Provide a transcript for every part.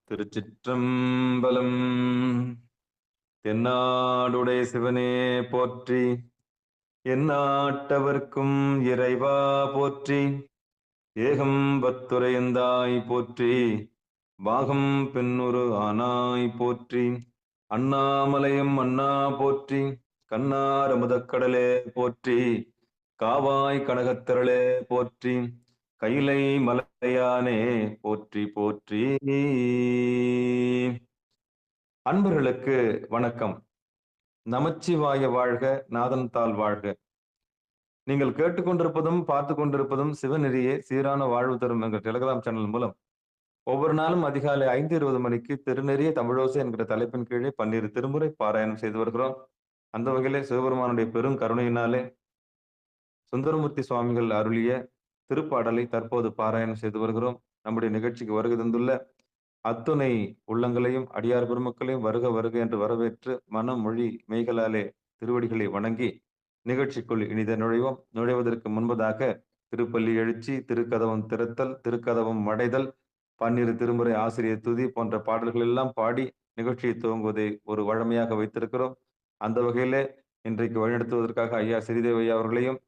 திருச்சிற்றம்பலம். தென்னாடுடைய சிவனே போற்றி, எந்நாட்டவர்க்கும் இறைவா போற்றி, ஏகம்பத்துரையந்தாய் போற்றி, பாகம் பெண்ணுரு ஆனாய் போற்றி, அண்ணாமலையும் அண்ணா போற்றி, கண்ணார் அமுதக்கடலே போற்றி, காவாய் கனகத்திரளே போற்றி, கைலை மலையானே போற்றி போற்றி. அன்பர்களுக்கு வணக்கம். நமச்சிவாய வாழ்க, நாதன் தாள் வாழ்க. நீங்கள் கேட்டுக்கொண்டிருப்பதும் பார்த்து கொண்டிருப்பதும் சிவநெறியே சீரான வாழ்வு தரும் என்ற டெலிகிராம் சேனல் மூலம் ஒவ்வொரு நாளும் அதிகாலை 5:20 மணிக்கு திருநெறிய தமிழோசை என்கிற தலைப்பின் கீழே 12 திருமுறை பாராயணம் செய்து வருகிறோம். அந்த வகையிலே சிவபெருமானுடைய பெரும் கருணையினாலே சுந்தரமூர்த்தி சுவாமிகள் அருளிய திருப்பாடலை தற்போது பாராயணம் செய்து வருகிறோம். நம்முடைய நிகழ்ச்சிக்கு வருகை தந்துள்ள அத்துணை உள்ளங்களையும் அடியார் பெருமக்களையும் வருக வருக என்று வரவேற்று மனம் மொழி மெய்களாலே திருவடிகளை வணங்கி நிகழ்ச்சிக்குள் இனித நுழைவோம். நுழைவதற்கு முன்பதாக திருப்பள்ளி எழுச்சி, திருக்கதவம் திறத்தல், திருக்கதவம் மடைதல், 12 திருமுறை ஆசிரியர் துதி போன்ற பாடல்கள் எல்லாம் பாடி நிகழ்ச்சியை துவங்குவதை ஒரு வழமையாக வைத்திருக்கிறோம். அந்த வகையிலே இன்றைக்கு வழிநடத்துவதற்காக ஐயா ஸ்ரீதேவி ஐயா அவர்களையும்,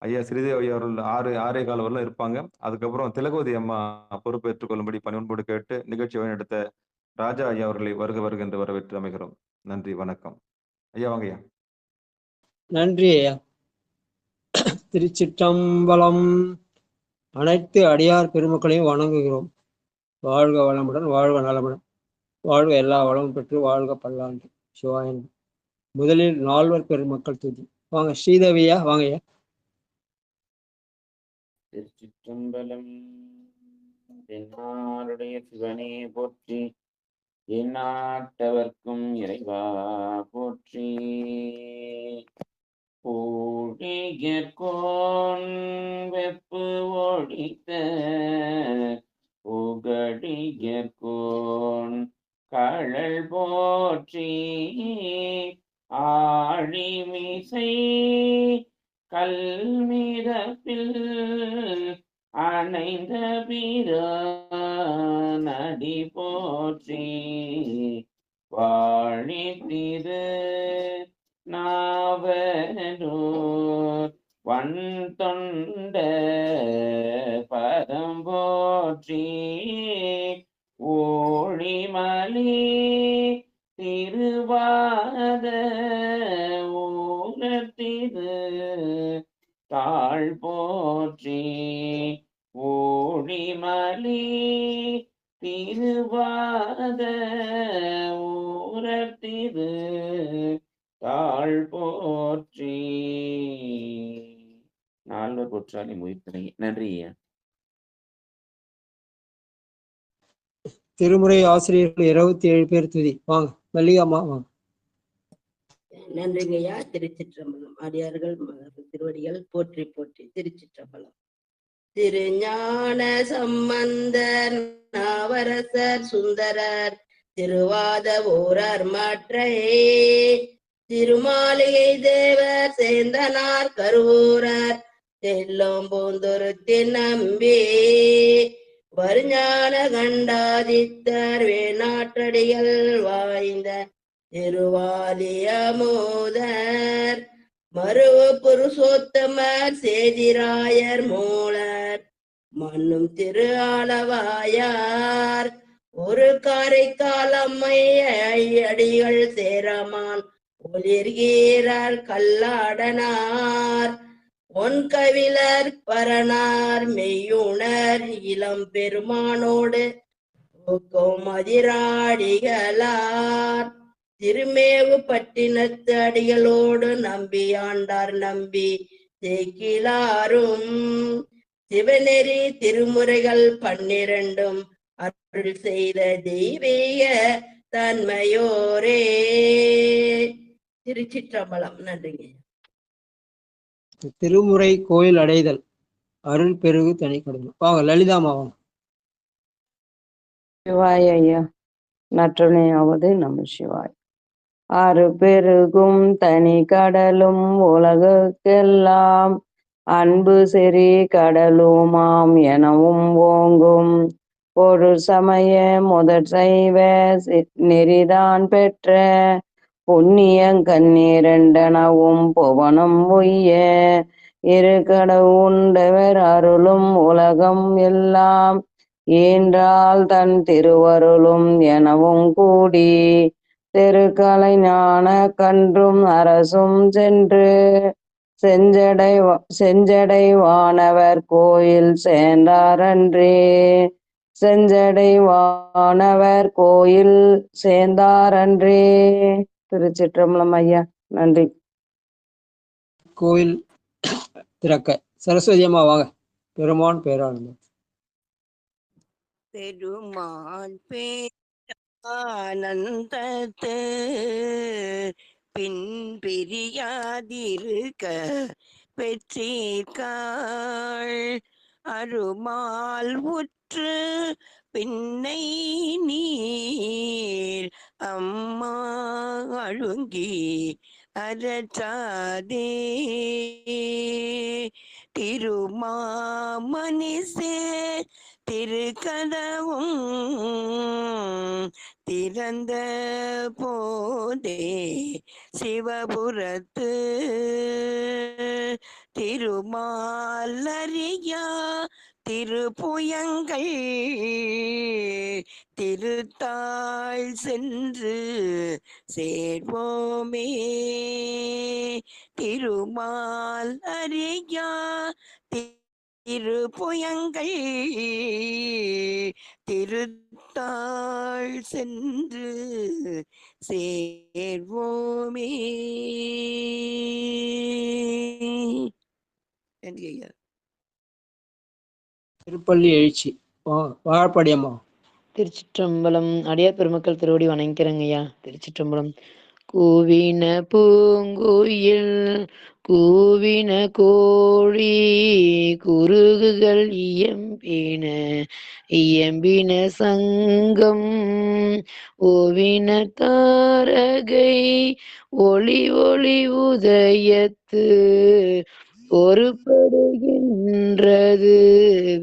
ஐயா ஸ்ரீதேவி ஐயா அவர்கள் 6 வரலாம் இருப்பாங்க. அதுக்கப்புறம் திலகவதி அம்மா பொறுப்பேற்றுக் கொள்ளும்படி பணிவன்போடு கேட்டு நிகழ்ச்சி வழிநடத்த ராஜா ஐயா அவர்களை வருக வருக என்று வரவேற்று அமைகிறோம். நன்றி, வணக்கம். ஐயா வாங்க ஐயா. நன்றி ஐயா. திருச்சிற்றம்பலம். அனைத்து அடியார் பெருமக்களையும் வணங்குகிறோம். வாழ்க வளமுடன், வாழ்க நலமுடன், வாழ்க எல்லா வளமும் பெற்று வாழ்க பல்லாண்டு. சிவாயன். முதலில் 4 பெருமக்கள் துதி. வாங்க ஸ்ரீதேவியா, வாங்க ஐயா. திருச்சிற்றம்பலம். தென்னாடுடைய சிவனே போற்றி, எந்நாட்டவர்க்கும் இறைவா போற்றி. ஊழியர்கோன் வெப்பு ஒழித்த புகழியர்கோன் கழல் போற்றி. ஆழிமிசை கல்மிதப்பில் அணைந்த பிரானடி போற்றி. வாழி திரு நாவலூர் வன் தொண்ட பதம் போற்றி. ஓழிமலி திருவாத ஊரத்திரு தாழ் போற்றி. ஓழிமலி திருவாத ஊரத்திரு தாழ் போற்றி. 4 குற்றாலி முயற்சி. நன்றி ஐயா. திருமுறை ஆசிரியர்கள் 27 பேர் துதி. வாங்க மல்லிகாமா, வாங்க. நன்றிங்க ஐயா. திருச்சிற்றம்பலம். அடியார்கள் திருவடிகள் போற்றி போற்றி. திருச்சிற்றம்பலம். திருஞான சம்பந்தர், நாவரசர், சுந்தரர், திருவாத ஊரர் மற்றை திருமாளிகை தேவர், சேந்தனார், கருவூரர், செல்லும் பூந்துருத்தி நம்பி வருஞான கண்டாதித்தர் வேணாற்றடிகள் வாய்ந்த திருவாலியமோதர், மருவ புருஷோத்தமர், சேதிராயர், மூலர், மண்ணும் திரு ஆளவாயார், ஒரு காரைக்கால் அம்மை அடிகள் சேரமான் ஒளிர்கீரர் கல்லாடனார், ஒன் கவிழர் பரணார் மெய்யுணர் இளம் பெருமானோடு மதிராடிகளார், திருமேவு பட்டினத்து அடிகளோடு நம்பியாண்டார் நம்பி தேக்கிலாரும், சிவநெறி திருமுறைகள் 12 அருள் செய்த தெய்வீக தன்மையோரே. திருச்சிற்றம்பலம். நன்றிங்க. திருமுறை கோயில் அடைதல் அருள் பெருகு தனி கொடுமை. வாங்க லலிதாமா, வாங்க. சிவாய ஐயா. நற்றுணையாவது நம சிவாய். 6 பெருகும் தனி கடலும் உலகுக்கெல்லாம் அன்பு செறி கடலுமாம் எனவும் ஓங்கும் ஒரு சமய முதற் சைவ நெறிதான் பெற்ற புண்ணியங் கண்ணீரண்டனவும் புவனம் உய்ய இரு கடவுண்டவர் அருளும் உலகம் எல்லாம் ஈன்றால் தன் திருவருளும் எனவும் கூடி திருக்கலை ஞான கன்றும் அரசும் சென்று செஞ்சடை வானவர் கோயில் சேர்ந்தாரன்றே. செஞ்சடை வானவர் கோயில் சேர்ந்தாரன்றே. திருச்சிற்றம்பலம் ஐயா. நன்றி. கோயில் திறக்க சரஸ்வதி அம்மா வாங்க. பெருமான் பேரானந்தம். பெருமான் பேரானந்தத்து பின் பிரியாதிருக்க பெற்றீர்காள் அருமால் உற்று பின்னை நீர் அம்மா அழுங்கி அரற்றாதே. திருமாமணிசே திருக்கதவும் திறந்த போதே சிவபுரத்து திருமாலரியா திருப்புயங்கள் திருத்தாள் சென்று சேர்வோமே. திருமாலரியா திருப்புயங்கள் திருத்தாள் சென்று சேர்வோமே. நன்றி ஐயா. திருப்பள்ளி எழுச்சி வாழப்பாடி அம்மா. திருச்சிற்றம்பலம். அடியார் பெருமக்கள் திருவடி வணங்கிறேங்க ஐயா. திருச்சிற்றம்பலம். கூவின பூங்குயில் கூவின கோழி குருகுகள் இயம்பின சங்கம் ஓவின தாரகை ஒளி ஒளி உதயத்து ஒருபடுகின்றது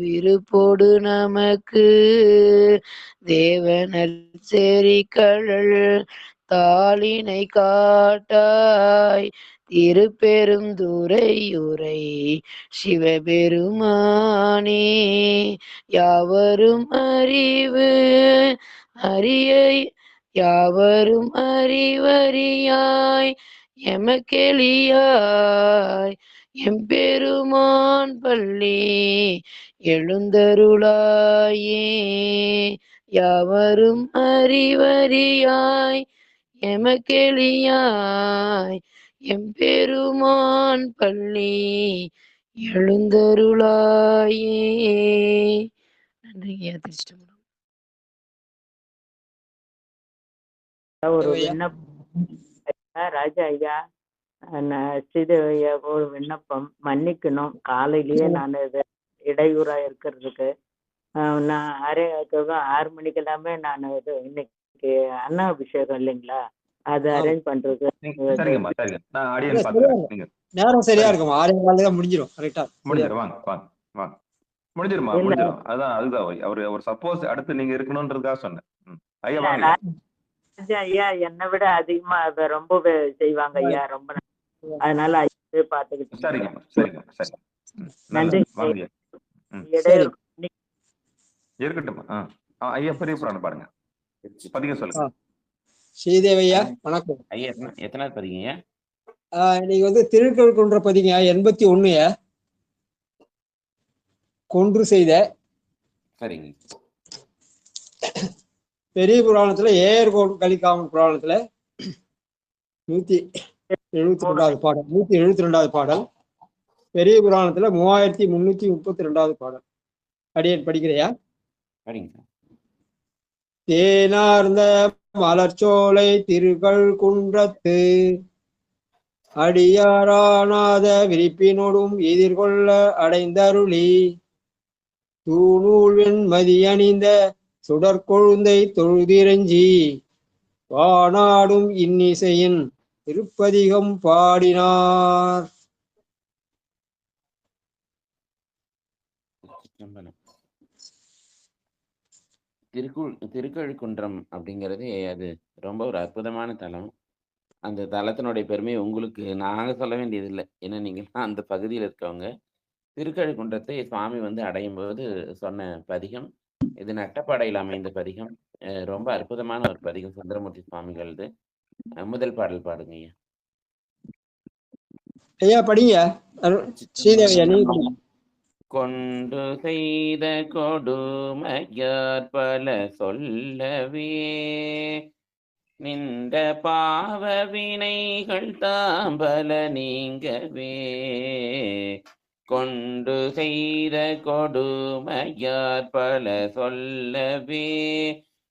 விருப்போடு நமக்கு தேவனர் செறிகழல் தாளினை காட்டாய் திருப்பெருந்துறையுரை சிவபெருமானே. யாவரும் அறிவறியாய் எமக்கெளியாய் எம்பெருமான் பள்ளி எழுந்தருளாயே. யாவரும் அறிவறியாய் எமக்கெளியாய் எம்பெருமான் பள்ளி எழுந்தருளாயே. நன்றிங்க. திருச்சிட்டம்பலம். ஒரு விண்ணப்பம் ராஜா ஐயா, ஸ்ரீதேவி ஐயா ஒரு விண்ணப்பம் மன்னிக்கணும். காலையிலேயே நான் இது இடையூறா இருக்கிறதுக்கு நான் 6 மணிக்கெல்லாமே நான் இது இன்னைக்கு அண்ணா அபிஷேகம் இல்லைங்களா, அது அரேஞ்ச் பண்றது. நேரம் சரியா இருக்குமா? 6:15 முடிஞ்சிடும். கரெக்டா முடிஞ்சிடும். வாங்க வாங்க வாங்க. முடிஞ்சிருமா? முடிஞ்சிடும். அதான் அதுதான் அவர் சப்போஸ் அடுத்து நீங்க இருக்கணும்ன்றதுக்காக சொன்னேன். ஐயா வாங்க. ஐயா என்னை விட அதிகமா அதை ரொம்ப செய்வாங்க ஐயா. ரொம்ப அதனால ஐயா பாத்துக்கிட்டு. சரிங்க சரிங்க சரி. நன்றி. இருக்கட்டும். ஐயா பெரிய புராணம் பாருங்க. பதிக சொல்லுங்க. ஸ்ரீதேவையா வணக்கம் ஐயா. எத்தனாவது பதிங்க? இன்னைக்கு வந்து திருக்கல் கொன்ற பதிங்க 81 கொன்று செய்த. சரிங்க. பெரிய புராணத்துல ஏர்கோன் கலிகாமன் புராணத்துல 172வது பாடல். 172வது பாடல். பெரிய புராணத்துல 3332வது பாடல். அடியேன் படிக்கிறையா? தேனார்ந்த மலர்ச்சோலை திருகள் குன்றத்து அடியாரானாத விரிப்பினோடும் எதிர்கொள்ள அடைந்தருளி தூணூல் வெண்மதி அணிந்த சுடற்கொழுந்தை தொழுதிரஞ்சி வானாடும் இன்னிசையின் திருப்பதிகம் பாடினார். திருக்கழுக்குன்றம் அப்படிங்கிறது அது ரொம்ப ஒரு அற்புதமான தலம். அந்த தலத்தினுடைய பெருமை உங்களுக்கு நாங்க சொல்ல வேண்டியதில்லை. ஏன்னா நீங்கலாம் அந்த பகுதியில் இருக்கவங்க. திருக்கழுக்குன்றத்தை சுவாமி வந்து அடையும்போது சொன்ன பதிகம். இது நட்டப்பாடையில் அமைந்த பதிகம். ரொம்ப அற்புதமான ஒரு பதிகம் சுந்தரமூர்த்தி சுவாமிகளது. முதல் பாடல் பாடுங்க ஐயா. ஐயா படிங்க. ஸ்ரீதேவி ஐயா நீங்க படிங்க. கொண்டு செய்த கொடுமையார் பல சொல்லவே நின்ற பாவ வினைகள் தாம்பல நீங்கவே கொண்டு செய்த கொடுமையார் பல சொல்லவே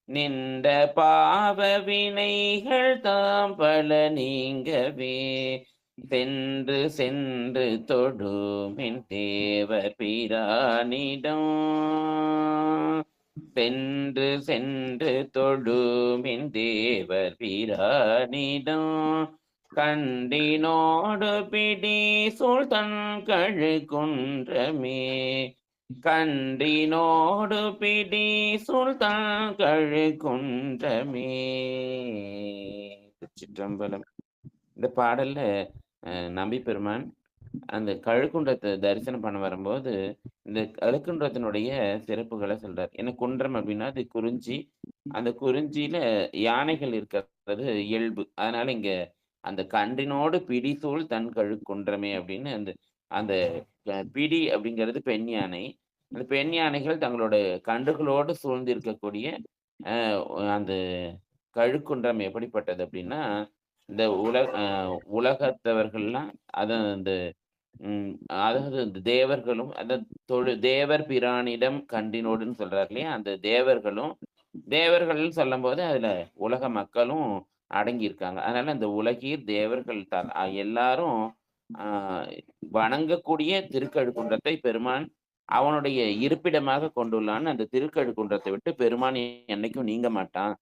நின்ற பாவ வினைகள் தாம்பல நீங்கவே சென்று சென்று தொடுமின் தேவர் பிரானிடம் சென்று சென்று தொடுமின் தேவர் பிரானிடம் கண்டினோடு பிடி சுல்தான் கழுக்குன்றமே கண்டினோடு பிடி சுல்தான் கழுக்குன்றமே. சிற்றம்பலம். இந்த பாடல்ல நம்பி பெருமான் அந்த கழுக்குன்றத்தை தரிசனம் பண்ண வரும்போது இந்த கழுக்குன்றத்தினுடைய சிறப்புகளை சொல்றார். ஏன்னா குன்றம் அப்படின்னா அது குறிஞ்சி, அந்த குறிஞ்சியில யானைகள் இருக்கிறது இயல்பு. அதனால இங்க அந்த கன்றினோடு பிடிசூழ் தன் கழுக்குன்றமே அப்படின்னு அந்த அந்த பிடி அப்படிங்கிறது பெண் யானை. அந்த பெண் யானைகள் தங்களோட கன்றுகளோடு சூழ்ந்து இருக்கக்கூடிய அந்த கழுக்குன்றம் எப்படிப்பட்டது அப்படின்னா இந்த உலகத்தவர்கள்லாம் இந்த அதாவது இந்த தேவர்களும் அந்த தேவர் பிரானிடம் கண்டினோடுன்னு சொல்றாரு இல்லையா, அந்த தேவர்கள் சொல்லும் போது அதுல உலக மக்களும் அடங்கி இருக்காங்க. அதனால அந்த உலகீர் தேவர்கள் எல்லாரும் வணங்கக்கூடிய திருக்கழுக்குன்றத்தை பெருமான் அவனுடைய இருப்பிடமாக கொண்டுள்ளான்னு அந்த திருக்கழுக்குன்றத்தை விட்டு பெருமான் என்னைக்கும் நீங்க மாட்டான்.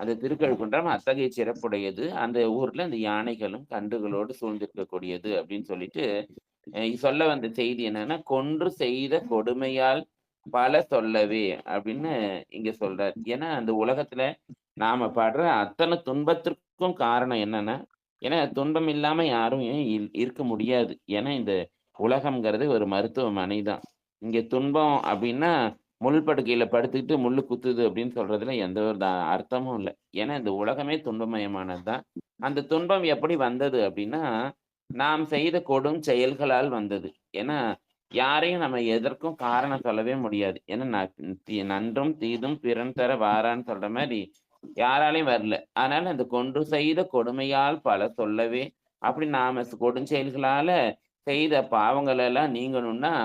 அந்த திருக்கழுக்குன்றம் அத்தகைய சிறப்புடையது. அந்த ஊர்ல அந்த யானைகளும் கன்றுகளோடு சூழ்ந்திருக்கக்கூடியது அப்படின்னு சொல்லிட்டு சொல்ல வந்த செய்தி என்னன்னா, கொன்று செய்த கொடுமையால் பல சொல்லவே அப்படின்னு இங்க சொல்றார். ஏன்னா அந்த உலகத்துல நாம படுற அத்தனை துன்பத்திற்கும் காரணம் என்னன்னா, ஏன்னா துன்பம் இல்லாம யாரும் இருக்க முடியாது. ஏன்னா இந்த உலகம்ங்கிறது ஒரு மருத்துவமனை தான். இங்க துன்பம் அப்படின்னா முள் படுக்கையில படுத்துக்கிட்டு முள்ளு குத்துது அப்படின்னு சொல்றதுல எந்த ஒரு அர்த்தமும் இல்லை. ஏன்னா இந்த உலகமே துன்பமயமானது தான். அந்த துன்பம் எப்படி வந்தது அப்படின்னா நாம் செய்த கொடும் செயல்களால் வந்தது. ஏன்னா யாரையும் நம்ம எதற்கும் காரணம் சொல்லவே முடியாது. ஏன்னா நன்றும் தீதும் பிறன் தர வாரான்னு சொல்ற மாதிரி யாராலையும் வரல. அதனால அந்த கொன்று செய்த கொடுமையால் பல சொல்லவே அப்படி நாம கொடுஞ்செயல்களால செய்த பாவங்கள் எல்லாம் நீங்கணும்னா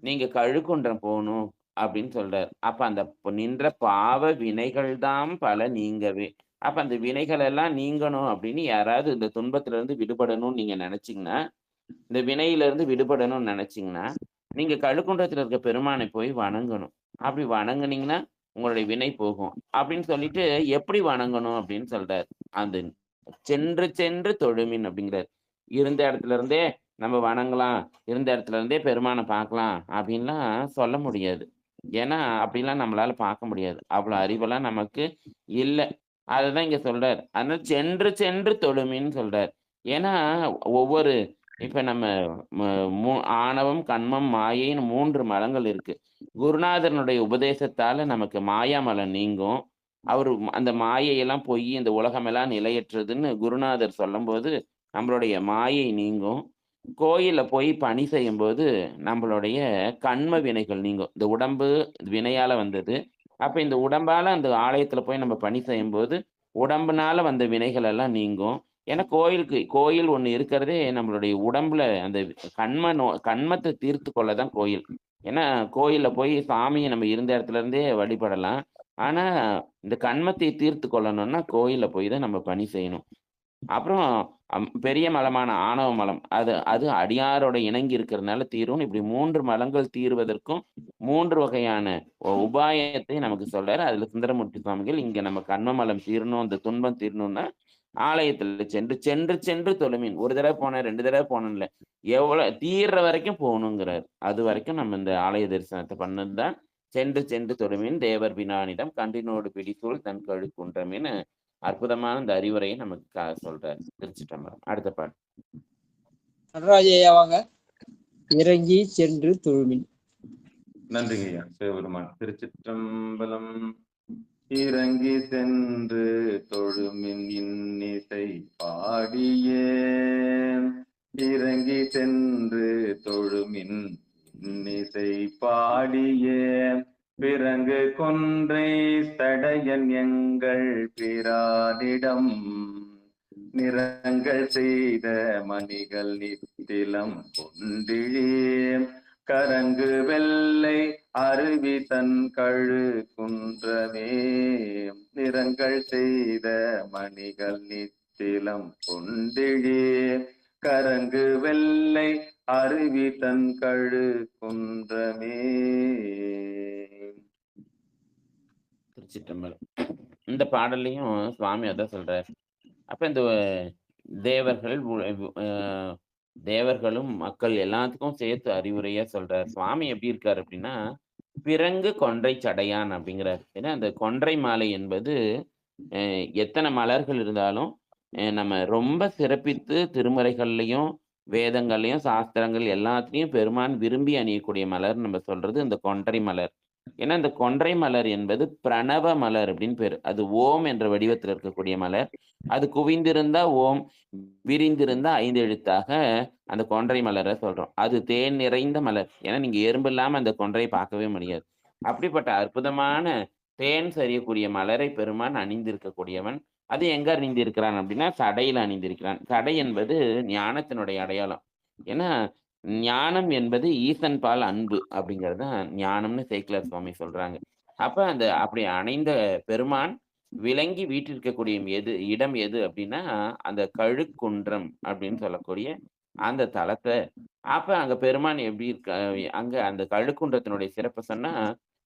நீங்க கழுக்குன்றம் போகணும் அப்படின்னு சொல்றாரு. அப்ப அந்த நின்ற பாவ வினைகள் தான் பல நீங்கவே. அப்ப அந்த வினைகள் எல்லாம் நீங்கணும் அப்படின்னு யாராவது இந்த துன்பத்துல இருந்து விடுபடணும்னு நீங்க நினைச்சீங்கன்னா, இந்த வினையில இருந்து விடுபடணும்னு நினைச்சீங்கன்னா நீங்க கழுக்குன்றத்துல இருக்க பெருமானை போய் வணங்கணும். அப்படி வணங்குனீங்கன்னா உங்களுடைய வினை போகும் அப்படின்னு சொல்லிட்டு எப்படி வணங்கணும் அப்படின்னு சொல்றாரு. அந்த சென்று சென்று தொழுமின் அப்படிங்கிறார். இருந்த இடத்துல இருந்தே நம்ம வணங்கலாம், இருந்த இடத்துல இருந்தே பெருமானை பார்க்கலாம் அப்படின்லாம் சொல்ல முடியாது. ஏன்னா அப்படிலாம் நம்மளால பார்க்க முடியாது. அவ்வளவு அறிவெல்லாம் நமக்கு இல்லை. அதுதான் இங்க சொல்றாரு. அதனால சென்று சென்று தொழுமின்னு சொல்றாரு. ஏன்னா ஒவ்வொரு இப்ப நம்ம ஆணவம், கண்மம், மாயைன்னு 3 மலங்கள் இருக்கு. குருநாதனுடைய உபதேசத்தால நமக்கு மாயா மலம் நீங்கும். அவரு அந்த மாயையெல்லாம் போய் இந்த உலகமெல்லாம் நிலையற்றதுன்னு குருநாதர் சொல்லும்போது நம்மளுடைய மாயை நீங்கும். கோயில்ல போய் பணி செய்யும்போது நம்மளுடைய கண்ம வினைகள் நீங்கும். இந்த உடம்பு வினையால வந்தது. அப்ப இந்த உடம்பால அந்த ஆலயத்துல போய் நம்ம பணி செய்யும்போது உடம்புனால வந்த வினைகள் எல்லாம் நீங்கும். ஏன்னா கோயில் ஒண்ணு இருக்கிறதே நம்மளுடைய உடம்புல அந்த கண்மத்தை தீர்த்து கொள்ளதான் கோயில். ஏன்னா கோயில்ல போய் சாமியை நம்ம இருந்த இடத்துல இருந்தே வழிபடலாம். ஆனா இந்த கண்மத்தை தீர்த்து கொள்ளணும்னா கோயில்ல போய் தான் நம்ம பணி செய்யணும். அப்புறம் பெரிய மலமான ஆணவ மலம் அது அடியாரோட இணங்கி இருக்கிறதுனால தீரும். இப்படி 3 மலங்கள் தீர்வதற்கும் 3 வகையான உபாயத்தை நமக்கு சொல்றாரு. அதுல சுந்தரமூர்த்தி சுவாமிகள் இங்க நம்ம கண்ம மலம் தீரணும், அந்த துன்பம் தீரணும்னா ஆலயத்துல சென்று சென்று சென்று தொழுமின். ஒரு தடவை போனேன், 2 தடவை போனேன்ல, எவ்வளவு தீர்ற வரைக்கும் போகணுங்கிறார். அது வரைக்கும் நம்ம இந்த ஆலய தரிசனத்தை பண்ணதுதான் சென்று சென்று தொடுமின் தேவர் பினானிடம் கன்றினோடு பிடித்தோள் தன் கழுக்குன்றமின்னு அற்புதமான இந்த அறிவுரையை நமக்கு சொல்றாரு. திருச்சிற்றம்பலம். அடுத்த பாட்டு. நடராஜ ஐயா வாங்க. இறங்கி சென்று தொழுமின். நன்றிங்க ஐயா. சிவபெருமான். திருச்சிற்றம்பலம். இறங்கி சென்று தொழுமின் இன்னிசை பாடியே, இறங்கி சென்று தொழுமின் இன்னிசை பாடியே, பிறங்கு கொன்றை தடையன் எங்கள் பிரானிடம் நிறங்கள் செய்த மணிகள் நித்திலம் கொண்டிழே, கரங்கு வெள்ளை அருவி தன் கழு குன்றமே, நிறங்கள் செய்த மணிகள் நித்திலம் கொண்டிழே, கரங்கு வெள்ளை அருவி தன் கழு குன்றமே. திருச்சிற்றம்பலம். இந்த பாடல்லையும் சுவாமி அதான் சொல்றார். அப்ப இந்த தேவர்களும் மக்கள் எல்லாத்துக்கும் சேர்த்து அறிவுரையா சொல்றார். சுவாமி எப்படி இருக்காரு அப்படின்னா, பிறங்கு கொன்றை சடையான் அப்படிங்கிறார். ஏன்னா அந்த கொன்றை மாலை என்பது எத்தனை மலர்கள் இருந்தாலும் நம்ம ரொம்ப சிறப்பித்து திருமறைகள்லையும் வேதங்கள்லையும் சாஸ்திரங்கள் எல்லாத்துலேயும் பெருமான் விரும்பி அணியக்கூடிய மலர் நம்ம சொல்றது இந்த கொன்றை மலர். ஏன்னா இந்த கொன்றை மலர் என்பது பிரணவ மலர் அப்படின்னு பேரு. அது ஓம் என்ற வடிவத்தில் இருக்கக்கூடிய மலர். அது குவிந்திருந்தா ஓம், விரிந்திருந்தா 5 எழுத்தாக அந்த கொன்றை மலரை சொல்றோம். அது தேன் நிறைந்த மலர். ஏன்னா நீங்க எறும்பு இல்லாம அந்த கொன்றையை பார்க்கவே முடியாது. அப்படிப்பட்ட அற்புதமான தேன் சரியக்கூடிய மலரை பெருமான் அணிந்திருக்கக்கூடியவன். அது எங்க அணிந்திருக்கிறான் அப்படின்னா சடையில் அணிந்திருக்கிறான். சடை என்பது ஞானத்தினுடைய அடையாளம். ஏன்னா ஞானம் என்பது ஈசன் பால் அன்பு அப்படிங்கிறது தான் ஞானம்னு சேக்கிலார் சுவாமி சொல்றாங்க. அப்ப அந்த அப்படி அணைந்த பெருமான் விளங்கி வீட்டிருக்கக்கூடிய இடம் எது அப்படின்னா அந்த கழுக்குன்றம் அப்படின்னு சொல்லக்கூடிய அந்த தலத்தை. அப்ப அங்க பெருமான் எப்படி இருக்க, அங்க அந்த கழுக்குன்றத்தினுடைய சிறப்பு சொன்னா,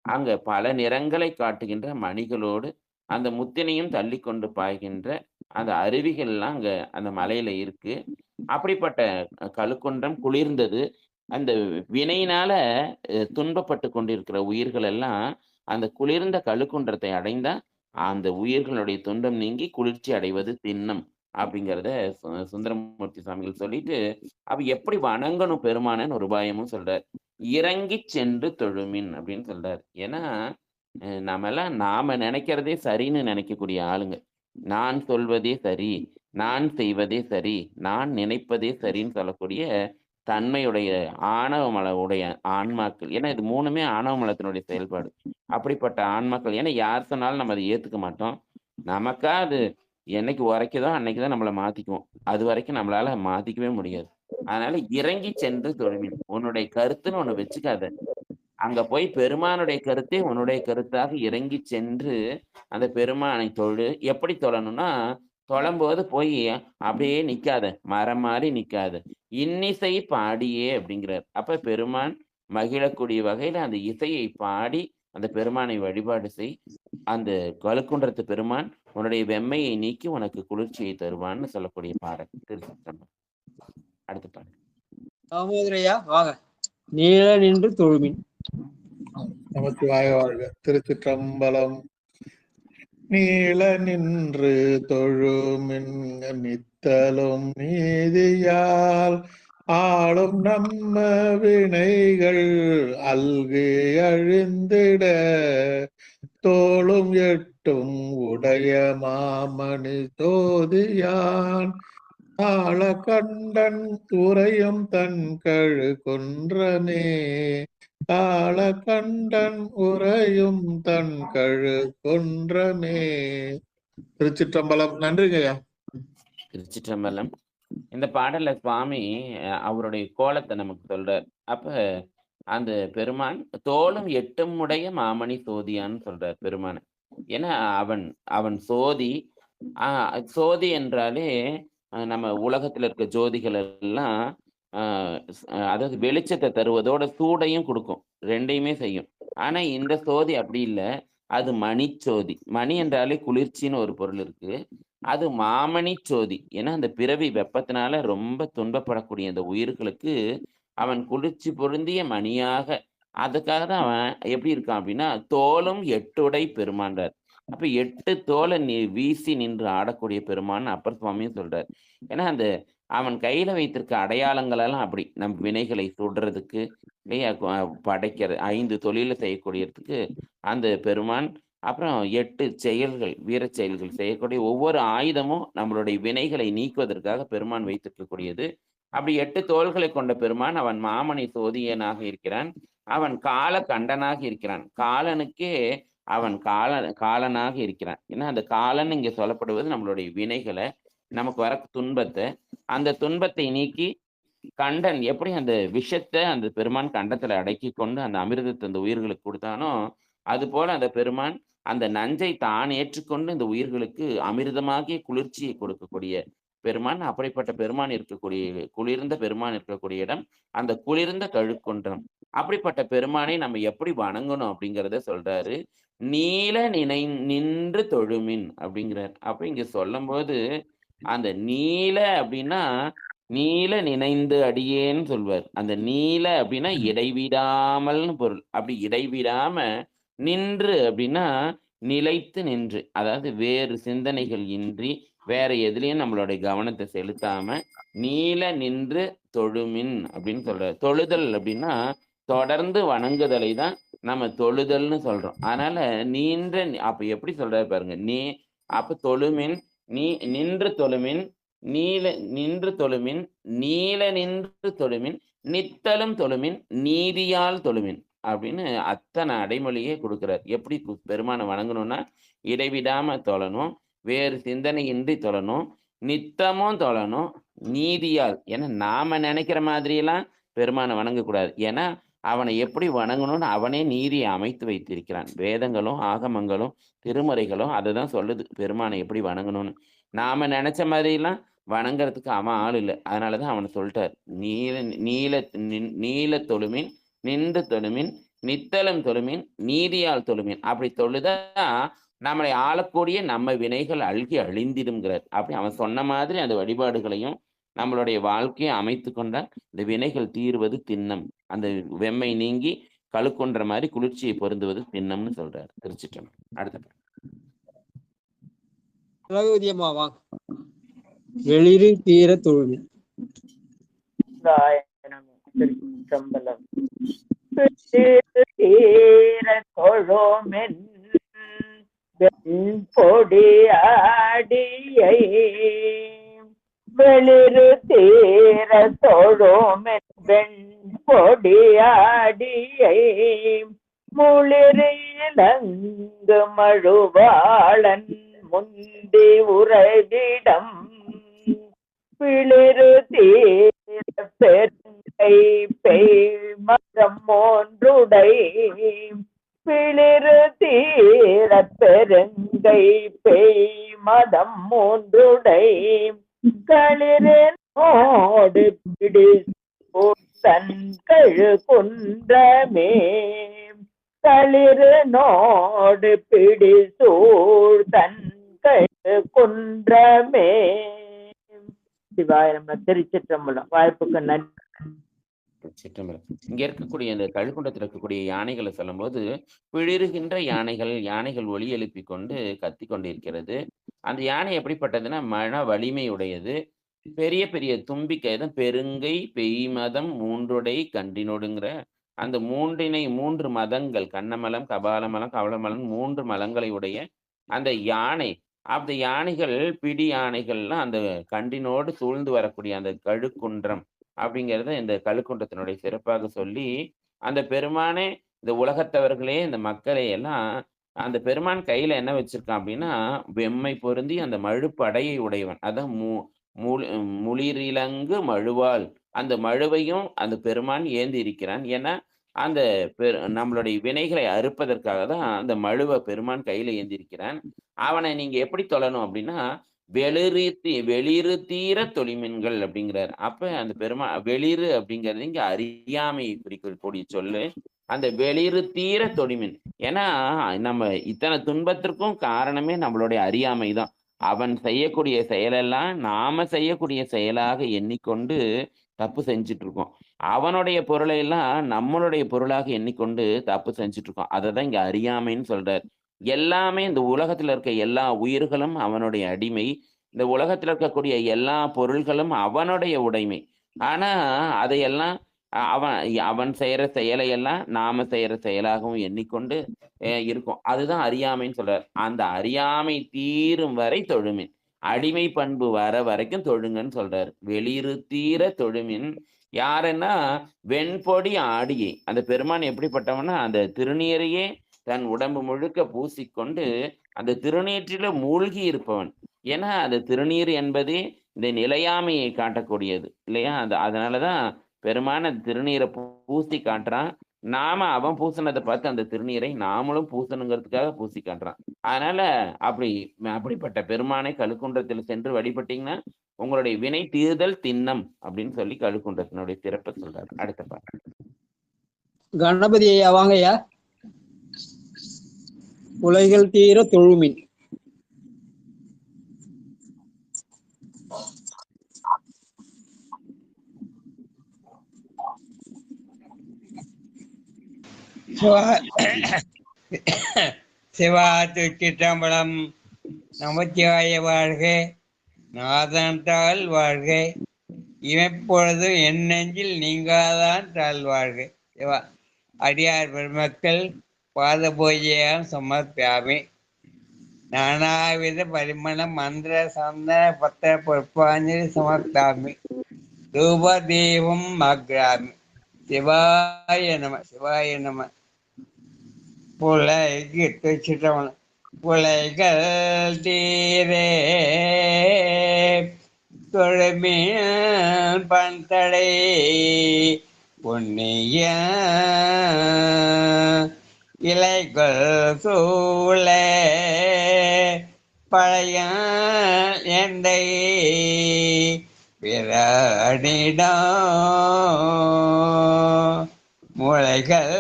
அங்க பல நிறங்களை காட்டுகின்ற மணிகளோடு அந்த முத்தினையும் தள்ளி கொண்டு பாய்கின்ற அந்த அருவிகள்லாம் அங்க அந்த மலையில இருக்கு. அப்படிப்பட்ட கழுக்குன்றம் குளிர்ந்தது. அந்த வினையினால துன்பப்பட்டு கொண்டிருக்கிற உயிர்கள் எல்லாம் அந்த குளிர்ந்த கழுக்குன்றத்தை அடைந்தா அந்த உயிர்களுடைய துன்பம் நீங்கி குளிர்ச்சி அடைவது திண்ணம் அப்படிங்கிறத சுந்தரமூர்த்தி சுவாமிகள் சொல்லிட்டு, அவ எப்படி வணங்கணும் பெருமானன்னு ஒரு உபாயமும் சொல்றார். இறங்கி சென்று தொழுமின் அப்படின்னு சொல்றாரு. ஏன்னா நாம நினைக்கிறதே சரின்னு நினைக்கக்கூடிய ஆளுங்க. நான் சொல்வதே சரி, நான் செய்வதே சரி, நான் நினைப்பதே சரின்னு சொல்லக்கூடிய தன்மையுடைய ஆணவ மலவுடைய ஆன்மாக்கள். ஏன்னா இது 3மே ஆணவ மலத்தினுடைய செயல்பாடு. அப்படிப்பட்ட ஆன்மாக்கள். ஏன்னா யார் சொன்னாலும் நம்ம அதை ஏத்துக்க மாட்டோம். நமக்கா அது என்னைக்கு உரைக்குதோ அன்னைக்குதான் நம்மளை மாத்திக்குவோம். அது வரைக்கும் நம்மளால மாத்திக்கவே முடியாது. அதனால இறங்கி சென்று தொழுமின். உன்னுடைய கருத்துன்னு ஒண்ணு வச்சுக்காத. அங்க போய் பெருமானுடைய கருத்தே உன்னுடைய கருத்தாக இறங்கி சென்று அந்த பெருமானை தொழு. எப்படி தொழணும்னா, தொழும்போது போய் அப்படியே நிக்காத, மரம் மாதிரி நிக்காத, இன்னிசை பாடியே அப்படிங்கிறார். அப்ப பெருமான் மகிழக்கூடிய வகையில அந்த இசையை பாடி அந்த பெருமானை வழிபாடு செய். அந்த கழுக்குன்றத்து பெருமான் உன்னுடைய வெம்மையை நீக்கி உனக்கு குளிர்ச்சியை தருவான்னு சொல்லக்கூடிய பாடல். திருச்சிற்றம்பலம். அடுத்த பாடல். தாமோதரையா வாங்க. நீல நின்று தொழுமின். நமச்சிவாய வாழ்க. திருச்சிற்றம்பலம். நீல நின்று தொழுமின் நித்தலும் நீதியால் ஆளும் நம்ம வினைகள் அல்கு அழிந்திட தோளும் எட்டும் உடைய மாமணி தோதியான் ஆள கண்டன் உரையும் தன் கழு குன்றமே, ஆள கண்டன் உரையும் தன் கழு குன்றமே. திருச்சிற்றம்பலம். நன்றிங்கய்யா. திருச்சிற்றம்பலம். இந்த பாடல்ல சுவாமி அவருடைய கோலத்தை நமக்கு சொல்றார். அப்ப அந்த பெருமான் தோளும் 8 உடைய மாமணி சோதியான்னு சொல்றார் பெருமான். ஏன்னா அவன் சோதி. சோதி என்றாலே நம்ம உலகத்துல இருக்க ஜோதிகள் எல்லாம் அதாவது வெளிச்சத்தை தருவதோட சூடையும் கொடுக்கும், 2யுமே செய்யும். ஆனா இந்த சோதி அப்படி இல்லை, அது மணிச்சோதி. மணி என்றாலே குளிர்ச்சின்னு ஒரு பொருள் இருக்கு. அது மாமணி சோதி. ஏன்னா அந்த பிறவி வெப்பத்தினால ரொம்ப துன்பப்படக்கூடிய அந்த உயிர்களுக்கு அவன் குளிர்ச்சி பொருந்திய மணியாக அதுக்காக தான் அவன் எப்படி இருக்கான் அப்படின்னா, தோளும் 8 உடை பெருமான்றார். அப்ப 8 தோலை வீசி நின்று ஆடக்கூடிய பெருமான்னு அப்பர் சுவாமியும் சொல்றார். ஏன்னா அந்த அவன் கையில வைத்திருக்க அடையாளங்கள் எல்லாம் அப்படி நம் வினைகளை சுடுறதுக்கு இல்லையா, படைக்கிற 5 தொழில செய்யக்கூடியதுக்கு அந்த பெருமான். அப்புறம் 8 செயல்கள், வீரச் செயல்கள் செய்யக்கூடிய ஒவ்வொரு ஆயுதமும் நம்மளுடைய வினைகளை நீக்குவதற்காக பெருமான் வைத்திருக்கக்கூடியது. அப்படி 8 தோள்களை கொண்ட பெருமான் அவன் மாமணி சோதியனாக இருக்கிறான். அவன் கால கண்டனாக இருக்கிறான். காலனுக்கே அவன் காலனாக இருக்கிறான். ஏன்னா அந்த காலன் இங்க சொல்லப்படுவது நம்மளுடைய வினைகளை, நமக்கு வர துன்பத்தை, அந்த துன்பத்தை நீக்கி கண்டன் எப்படி அந்த விஷத்தை அந்த பெருமான் கண்டத்துல அடக்கி கொண்டு அந்த அமிர்தத்தை அந்த உயிர்களுக்கு கொடுத்தானோ, அது போல அந்த பெருமான் அந்த நஞ்சை தான் ஏற்றுக்கொண்டு இந்த உயிர்களுக்கு அமிர்தமாகிய குளிர்ச்சியை கொடுக்கக்கூடிய பெருமான். அப்படிப்பட்ட பெருமான் இருக்கக்கூடிய, குளிர்ந்த பெருமான் இருக்கக்கூடிய இடம் அந்த குளிர்ந்த கழுக்குன்றம். அப்படிப்பட்ட பெருமானை நம்ம எப்படி வணங்கணும் அப்படிங்கிறத சொல்றாரு. நீல நின்று தொழுமின் அப்படிங்கிறார். அப்ப இங்க சொல்லும் போது அந்த நீல அப்படின்னா நீல நினைந்து அடியேன்னு சொல்வார். அந்த நீல அப்படின்னா இடைவிடாமல்னு பொருள். அப்படி இடைவிடாம நின்று அப்படின்னா நிலைத்து நின்று, அதாவது வேறு சிந்தனைகள் இன்றி வேற எதுலயும் நம்மளுடைய கவனத்தை செலுத்தாம நீல நின்று தொழுமின் அப்படின்னு சொல்றாரு. தொழுதல் அப்படின்னா தொடர்ந்து வணங்குதலை தான் நம்ம தொழுதல்னு சொல்றோம். அதனால நீன்ற அப்ப எப்படி சொல்றாரு பாருங்க. அப்ப தொழுமின், நின்று தொழுமின், நீல நின்று தொழுமின், நீல நின்று தொழுமின், நித்தலும் தொழுமின், நீதியால் தொழுமின் அப்படின்னு அத்தனை அடைமொழியே கொடுக்குறார். எப்படி பெருமானை வணங்கணும்னா இடைவிடாம தொழணும், வேறு சிந்தனையின்றி தொழணும், நித்தமும் தொழணும், நீதியால். ஏன்னா நாம நினைக்கிற மாதிரியெல்லாம் பெருமானை வணங்கக்கூடாது. ஏன்னா அவனை எப்படி வணங்கணும்னு அவனே நீதியை அமைத்து வைத்திருக்கிறான். வேதங்களும் ஆகமங்களும் திருமுறைகளும் அதை தான் சொல்லுது பெருமானை எப்படி வணங்கணும்னு. நாம நினைச்ச மாதிரிலாம் வணங்குறதுக்கு அவன் ஆள் இல்லை. அதனாலதான் அவனை சொல்லிட்டார், நீல தொழுமின், நின்று தொழுமின், நித்தலும் தொழுமின், நீதியால் தொழுமின். அப்படி தொழுதா நம்மளை ஆளக்கூடிய நம்ம வினைகள் அழிந்திடுங்கிறார். அப்படி அவன் சொன்ன மாதிரி அந்த வழிபாடுகளையும் நம்மளுடைய வாழ்க்கையை அமைத்து கொண்டால் இந்த வினைகள் தீர்வது திண்ணம். அந்த வெம்மை நீங்கி கழுக்குன்ற மாதிரி குளிர்ச்சியை பொருந்துவது திண்ணம்னு சொல்றாரு. திருச்சிற்றம்பலம். அடுத்த வெளிரு தீர தொழுமின். திருச்சிற்றம்பலம். தீர தொழுமென் பொடி ஆடியை, வெளிரு தீர தொழுமென் பொடி ஆடியை, முளிரிலங்கு மழுவாளன் முந்தி உறவிடம், பிளிரு தீர பெருங்கை பெய் மரம் ஒன்றுடை, பிளிரு தீர பெருங்கை பெய் மதம் மூன்றுடை, களிரோடு பிடி தன் கழு குன்றமே, களிறு நோடு பிடி சூழ் தன் கழு குன்றமே. சிவாய நம்ம. திருச்சிற்றம்பலம். வாய்ப்புக்கு நன்றி. சிற்றம்பலம். இங்க இருக்கக்கூடிய இந்த கழுக்குண்டத்தில் இருக்கக்கூடிய யானைகளை சொல்லும் போது பிளிருகின்ற யானைகள் ஒலி எழுப்பி கொண்டு கத்தி கொண்டிருக்கிறது. அந்த யானை எப்படிப்பட்டதுன்னா மன வலிமை உடையது, பெரிய பெரிய தும்பிக்கை தான், பெருங்கை பெய்மதம் மூன்றுடை கண்டினோடுங்கிற அந்த 3 மதங்கள், கண்ணமலம், கபாலமலம், கவளமலம் 3 மலங்களை உடைய அந்த யானை. அந்த யானைகள் பிடி யானைகள்லாம் அந்த கண்டினோடு சூழ்ந்து வரக்கூடிய அந்த கழுக்குன்றம் அப்படிங்கிறத இந்த கழுக்குன்றத்தினுடைய சிறப்பாக சொல்லி, அந்த பெருமானே இந்த உலகத்தவர்களே இந்த மக்களை எல்லாம் அந்த பெருமான் கையில என்ன வச்சிருக்கான் அப்படின்னா வெம்மை பொருந்தி அந்த மழுப்படையை உடையவன். அதான் முளிரிலங்கு மழுவாள். அந்த மழுவையும் அந்த பெருமான் ஏந்தி இருக்கிறான். ஏன்னா அந்த நம்மளுடைய வினைகளை அறுப்பதற்காக தான் அந்த மழுவை பெருமான் கையில ஏந்திருக்கிறான். அவனை நீங்க எப்படி தொழணும் அப்படின்னா வெளிறு தீர தொழிமின்கள் அப்படிங்கிறார். அப்ப அந்த வெளிறு அப்படிங்கிறது இங்க அறியாமையை குறிக்கக்கூடிய சொல்லு. அந்த வெளிறு தீர தொழிமின். ஏன்னா நம்ம இத்தனை துன்பத்திற்கும் காரணமே நம்மளுடைய அறியாமை தான். அவன் செய்யக்கூடிய செயலெல்லாம் நாம செய்யக்கூடிய செயலாக எண்ணிக்கொண்டு தப்பு செஞ்சுட்டு இருக்கோம். அவனுடைய பொருளை எல்லாம் நம்மளுடைய பொருளாக எண்ணிக்கொண்டு தப்பு செஞ்சுட்டு இருக்கோம். அததான் இங்க அறியாமைன்னு சொல்றார். எல்லாமே இந்த உலகத்துல இருக்க எல்லா உயிர்களும் அவனுடைய அடிமை. இந்த உலகத்துல இருக்கக்கூடிய எல்லா பொருள்களும் அவனுடைய உடைமை. ஆனா அதையெல்லாம் அவன் அவன் செய்யற செயலை எல்லாம் நாம செய்யற செயலாகவும் எண்ணிக்கொண்டு இருக்கும். அதுதான் அறியாமைன்னு சொல்றார். அந்த அறியாமை தீரும் வரை தொழுமின். அடிமை பண்பு வர வரைக்கும் தொழுங்கன்னு சொல்றாரு. வெளியிரு தீர தொழுமின். யாருன்னா வெண்பொடி ஆடியை. அந்த பெருமான் எப்படிப்பட்டவன்னா அந்த திருநீரையே தன் உடம்பு முழுக்க பூசிக்கொண்டு அந்த திருநீற்றில மூழ்கி இருப்பவன். ஏன்னா அந்த திருநீர் என்பதே இந்த நிலையாமையை காட்டக்கூடியது இல்லையா? அதனாலதான் பெருமான திருநீரை பூசி காட்டுறான். நாம அவன் பூசினதை பார்த்து அந்த திருநீரை நாமளும் பூசணுங்கிறதுக்காக பூசி காட்டுறான். அதனால அப்படிப்பட்ட பெருமானை கழுக்குன்றத்தில் சென்று வழிபட்டீங்கன்னா உங்களுடைய வினை தீர்தல் திண்ணம் அப்படின்னு சொல்லி கழுக்குன்றத்தினுடைய சிறப்பை சொல்றாரு. அடுத்த பாட்டு. கணபதி ஐயா வாங்க ஐயா. உலகில் தீர தொழுமின். சிவா திருச்சிற்றம்பலம். நமச்சிவாய வாழ்க, நாதன் தாழ் வாழ்க, இமைப்பொழுது என் நெஞ்சில் நீங்காதான் தாழ் வாழ்க. சிவா அடியார் பெருமக்கள் பாத பூஜையாம் சமர்ப்பியாமி. நானாவித பரிமள மந்திர சந்தன பத்திர புஷ்பாஞ்சலி சமர்த்தாமி. தூப தீபம் அக்ராமி. சிவாய நம, சிவாய நம. புலைக்கு திருச்சிற்றம்பலம். புலைகள் தீரே தொழுமீன் பந்தடை பொன்னிய இலைகள் சூழ பழைய எந்தை பிறனிடம் முளைகள்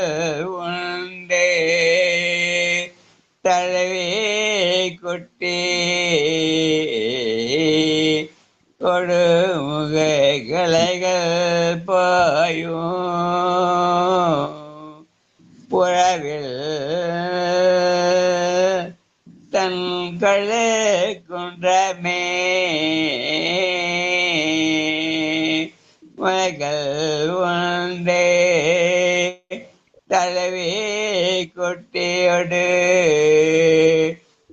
உண்டு தழுவி குட்டி கொடுமுக கிளைகள் பாயும் புறவில் தன் கழு குன்றமே முளைகள் உண்டு தழுவி கொட்டியோடு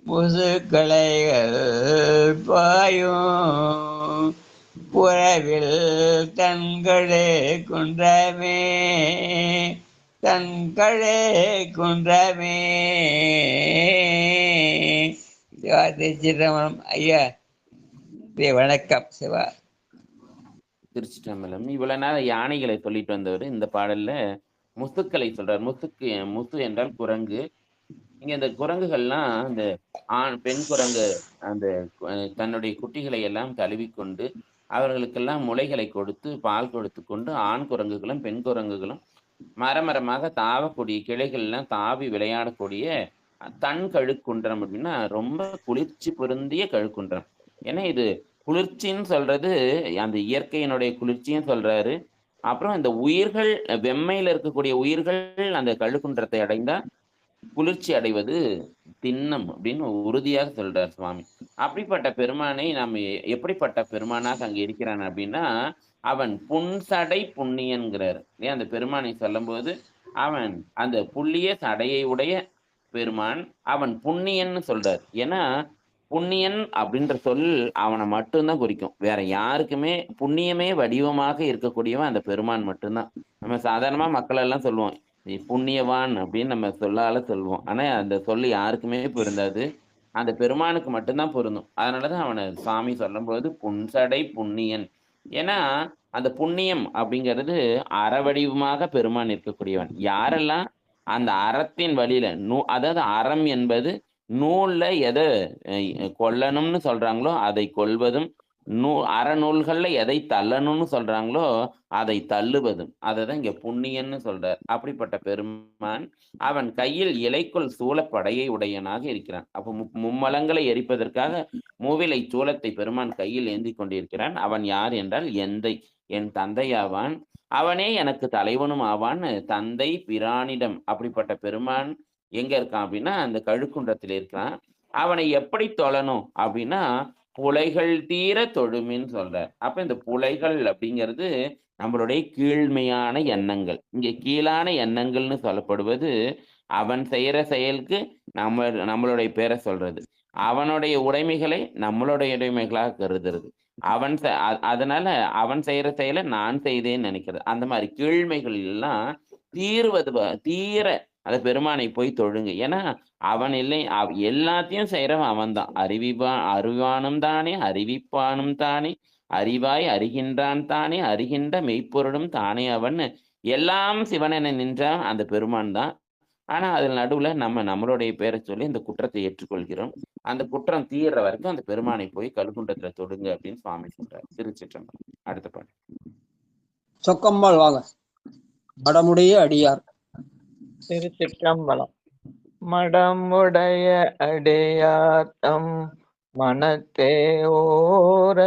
முசுக்களைகள் பாயும் புறவில் தன்களே குன்றமே தன்களே குன்றமே. சிவா திருச்சிற்றம்பலம் ஐயா. வணக்கம் சிவா. திருச்சிற்றம்பலம். இவ்வளவு நேரம் யானைகளை சொல்லிட்டு வந்தவர் இந்த பாடல்ல முசுக்களை சொல்றார். முசு என்றால் குரங்கு. இங்க இந்த குரங்குகள்லாம் அந்த பெண் குரங்கு அந்த தன்னுடைய குட்டிகளை எல்லாம் தழுவிக்கொண்டு அவர்களுக்கெல்லாம் முளைகளை கொடுத்து பால் கொடுத்து கொண்டு ஆண் குரங்குகளும் பெண் குரங்குகளும் மரமரமாக தாவக்கூடிய கிளைகள்லாம் தாவி விளையாடக்கூடிய தன் கழுக்குன்றம் அப்படின்னா ரொம்ப குளிர்ச்சி பொருந்திய கழுக்குன்றம். ஏன்னா இது குளிர்ச்சின்னு சொல்றது அந்த இயற்கையினுடைய குளிர்ச்சியும் சொல்றாரு. அப்புறம் இந்த உயிர்கள் வெம்மையில இருக்கக்கூடிய உயிர்கள் அந்த கழுக்குன்றத்தை அடைந்தா குளிர்ச்சி அடைவது திண்ணம் அப்படின்னு உறுதியாக சொல்றார் சுவாமி. அப்படிப்பட்ட பெருமானை நாம் எப்படிப்பட்ட பெருமானாக அங்க இருக்கிறான் அப்படின்னா அவன் புன்சடை புண்ணியன்கிறார். ஏன் அந்த பெருமானை சொல்லும் போது அவன் அந்த புள்ளிய சடையை உடைய பெருமான், அவன் புண்ணியன்னு சொல்றார். ஏன்னா புண்ணியன் அப்படின்ற சொல் அவனை மட்டும்தான் குறிக்கும். வேற யாருக்குமே புண்ணியமே வடிவமாக இருக்கக்கூடியவன் அந்த பெருமான் மட்டும்தான். நம்ம சாதாரணமா மக்கள் எல்லாம் சொல்லுவோம் புண்ணியவான் அப்படின்னு நம்ம சொல்லால சொல்லுவோம். ஆனா அந்த சொல்லு யாருக்குமே பொருந்தாது, அந்த பெருமானுக்கு மட்டும்தான் பொருந்தும். அதனாலதான் அவனை சாமி சொல்லும் போது புன்சடை புண்ணியன். ஏன்னா அந்த புண்ணியம் அப்படிங்கிறது அறவடிவமாக பெருமான் இருக்கக்கூடியவன். யாரெல்லாம் அந்த அறத்தின் வழியில அதாவது அறம் என்பது நூல்ல எதை கொல்லணும்னு சொல்றாங்களோ அதை கொல்வதும், அறநூல்கள்ல எதை தள்ளணும்னு சொல்றாங்களோ அதை தள்ளுவதும், அதைதான் இங்க புண்ணியன்னு சொல்றார். அப்படிப்பட்ட பெருமான் அவன் கையில் இலைக்குள் சூலப்படையை உடையனாக இருக்கிறான். அப்போ மும்மலங்களை எரிப்பதற்காக மூவிலை சூலத்தை பெருமான் கையில் ஏந்தி கொண்டிருக்கிறான். அவன் யார் என்றால் எந்தை, என் தந்தையாவான். அவனே எனக்கு தலைவனும் ஆவான்னு தந்தை பிரானிடம் அப்படிப்பட்ட பெருமான் எங்க இருக்கான் அப்படின்னா அந்த கழுக்குன்றத்தில் இருக்கிறான். அவனை எப்படி தொழணும் அப்படின்னா புலைகள் தீர தொழுமின்னு சொல்றார். அப்ப இந்த புலைகள் அப்படிங்கிறது நம்மளுடைய கீழ்மையான எண்ணங்கள். இங்க கீழான எண்ணங்கள்னு சொல்லப்படுவது அவன் செய்யற செயலுக்கு நம்மளுடைய பேரை சொல்றது, அவனுடைய உடைமைகளை நம்மளுடைய உடைமைகளாக கருதுறது, அதனால அவன் செய்யற செயலை நான் செய்தேன்னு நினைக்கிறது. அந்த மாதிரி கீழ்மைகள் எல்லாம் தீர அந்த பெருமானை போய் தொழுங்க. ஏன்னா அவன் இல்லை, எல்லாத்தையும் செய்யறவன் அவன் தான். அறிவானும் தானே அறிவிப்பானும் தானே அறிவாய் அறிகின்றான் தானே அறிகின்ற மெய்ப்பொருளும் தானே அவன் எல்லாம் சிவனென நின்றான் அந்த பெருமான் தான். ஆனா அதில் நடுவுல நம்மளுடைய பேரை சொல்லி இந்த குற்றத்தை ஏற்றுக்கொள்கிறோம். அந்த குற்றம் தீர்ற வரைக்கும் அந்த பெருமானை போய் கல்குண்டத்துல தொடுங்க அப்படின்னு சுவாமி சொல்றாரு. திருச்சிற்றம்பலம். அடுத்த பாட்டு. சொக்கம்மாள் வாங்க. மடமுடைய அடியார். திருச்சிற்றம்பலம். மடமுடைய அடியார்த்தம் மனத்தே ஓர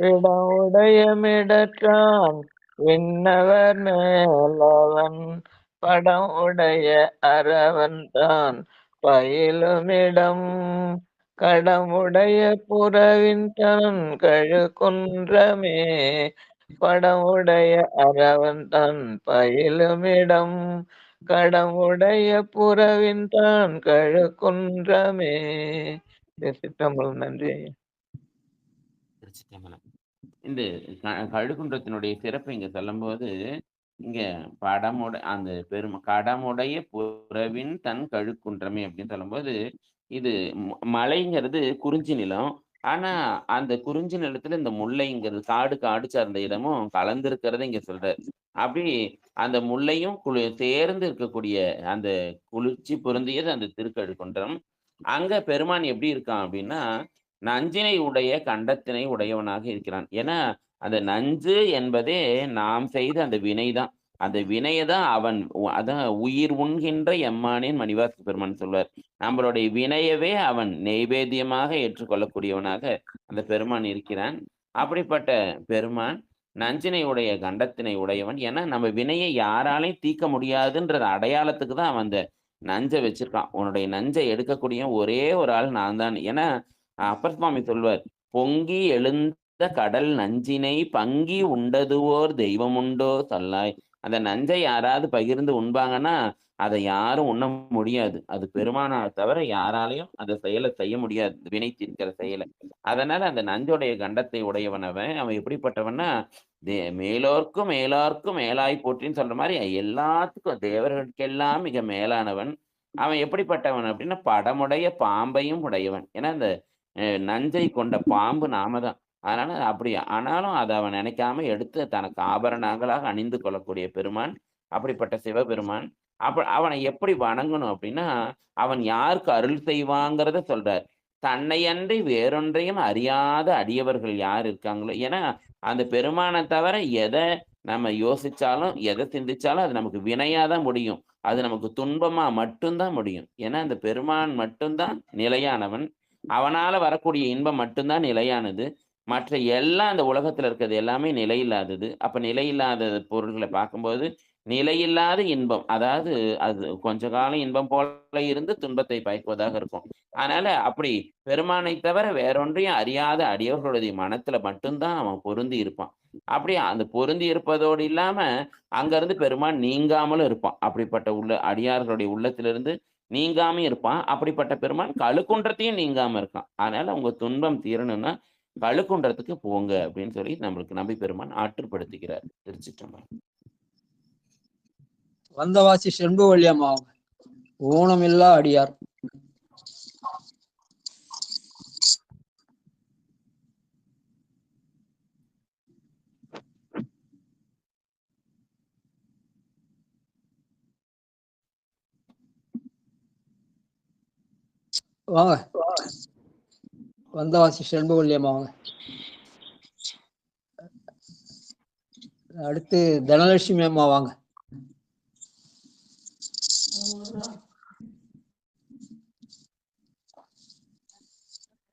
இடமுடைய மிடற்றான் விண்ணவர் மேலவன் படம் உடைய அரவன் தான் பயிலுமிடம் கடமுடைய புறவின் தன் கழுக்குன்றமே படமுடைய அரவன் தன் பயிலுமிடம் கடமுடைய புறவின் தான் கழுக்குன்றமே. திருச்சிற்றம்பலம். நன்றி. திருச்சிற்றம்பலம். இந்த கழுக்குன்றத்தினுடைய சிறப்பு இங்க சொல்லும்போது இங்க அந்த கடமுடைய புறவின் தன் கழுக்குன்றமே அப்படின்னு சொல்லும்போது இது மலைங்கிறது குறிஞ்சி நிலம். ஆனா அந்த குறிஞ்சி நிலத்துல இந்த முல்லைங்கிறது காடு சார்ந்த இடமும் கலந்திருக்கிறத இங்க சொல்றாரு. அப்படி அந்த முல்லையும் சேர்ந்து இருக்கக்கூடிய அந்த குளிர்ச்சி பொருந்தியது அந்த திருக்கழுக்குன்றம். அங்க பெருமான் எப்படி இருக்கான் அப்படின்னா நஞ்சினை உடைய கண்டத்தினை உடையவனாக இருக்கிறான். ஏன்னா அந்த நஞ்சு என்பதே நாம் செய்த அந்த வினைதான். அந்த வினையதான் அதான் உயிர் உண்கின்ற எம்மானேன் மணிவாச பெருமான் சொல்வார். நம்மளுடைய வினையவே அவன் நெய்வேத்தியமாக ஏற்றுக்கொள்ளக்கூடியவனாக அந்த பெருமான் இருக்கிறான். அப்படிப்பட்ட பெருமான் நஞ்சினை உடைய கண்டத்தினை உடையவன். ஏன்னா நம்ம வினையை யாராலையும் தீர்க்க முடியாதுன்ற அடையாளத்துக்கு தான் அவன் அந்த நஞ்சை வச்சிருக்கான். உன்னுடைய நஞ்சை எடுக்கக்கூடிய ஒரே ஒரு ஆள் நான் தான். ஏன்னா அப்பர் சுவாமி சொல்வார், பொங்கி எழுந்த கடல் நஞ்சினை பங்கி உண்டதுவோர் தெய்வம் உண்டோ சொல்லாய். அந்த நஞ்சை யாராவது பகிர்ந்து உண்பாங்கன்னா அதை யாரும் உண்ண முடியாது. அது பெருமானா தவிர யாராலையும் அந்த செயலை செய்ய முடியாது, வினை தீர்க்கிற செயலை. அதனால அந்த நஞ்சோடைய கண்டத்தை உடையவனவன். அவன் எப்படிப்பட்டவன்னா மேலோர்க்கும் மேலார்க்கும் மேலாய் போற்றின்னு சொல்ற மாதிரி எல்லாத்துக்கும் தேவர்களுக்கெல்லாம் மிக மேலானவன். அவன் எப்படிப்பட்டவன் அப்படின்னா படமுடைய பாம்பையும் உடையவன். ஏன்னா இந்த நஞ்சை கொண்ட பாம்பு நாம தான். அதனால அப்படி ஆனாலும் அதை அவன் நினைக்காம எடுத்து தனக்கு ஆபரணங்களாக அணிந்து கொள்ளக்கூடிய பெருமான் அப்படிப்பட்ட சிவபெருமான். அவனை எப்படி வணங்கணும் அப்படின்னா அவன் யாருக்கு அருள் செய்வாங்கிறத சொல்றார். தன்னையன்றி வேறொன்றையும் அறியாத அடியவர்கள் யார் இருக்காங்களோ. ஏன்னா அந்த பெருமானை தவிர எதை நம்ம யோசிச்சாலும் எதை சிந்திச்சாலும் அது நமக்கு வினையாதான் முடியும். அது நமக்கு துன்பமா மட்டும்தான் முடியும். ஏன்னா அந்த பெருமான் மட்டும்தான் நிலையானவன். அவனால வரக்கூடிய இன்பம் மட்டும்தான் நிலையானது. மற்ற எல்லாம் அந்த உலகத்துல இருக்கிறது எல்லாமே நிலையில்லாதது. அப்ப நிலையில்லாத பொருள்களை பார்க்கும்போது நிலையில்லாத இன்பம், அதாவது அது கொஞ்ச காலம் இன்பம் போல இருந்து துன்பத்தை பயக்குவதாக இருக்கும். அதனால அப்படி பெருமானை தவிர வேறொன்றையும் அறியாத அடியவர்களுடைய மனத்துல மட்டும்தான் அவன் பொருந்தி இருப்பான். அப்படி அந்த பொருந்தி இருப்பதோடு இல்லாம அங்கிருந்து பெருமான் நீங்காமலும் இருப்பான். அப்படிப்பட்ட அடியார்களுடைய உள்ளத்திலிருந்து நீங்காம இருப்பான். அப்படிப்பட்ட பெருமான் கழுக்குன்றத்தையும் நீங்காம இருக்கான். அதனால உங்க துன்பம் தீரணும்னா கழுக்குன்றத்துக்கு போங்க அப்படின்னு சொல்லி நம்மளுக்கு நம்பி பெருமான் ஆற்றுப்படுத்துகிறார். திருச்சிற்றம்பலம். வந்தவாசி செண்புவள்ளி அம்மா ஊனமில்லா அடியார். வாங்க. வந்தவாசி செண்புவள்ளி அம்மா வாங்க. அடுத்து தனலட்சுமி அம்மா வாங்க.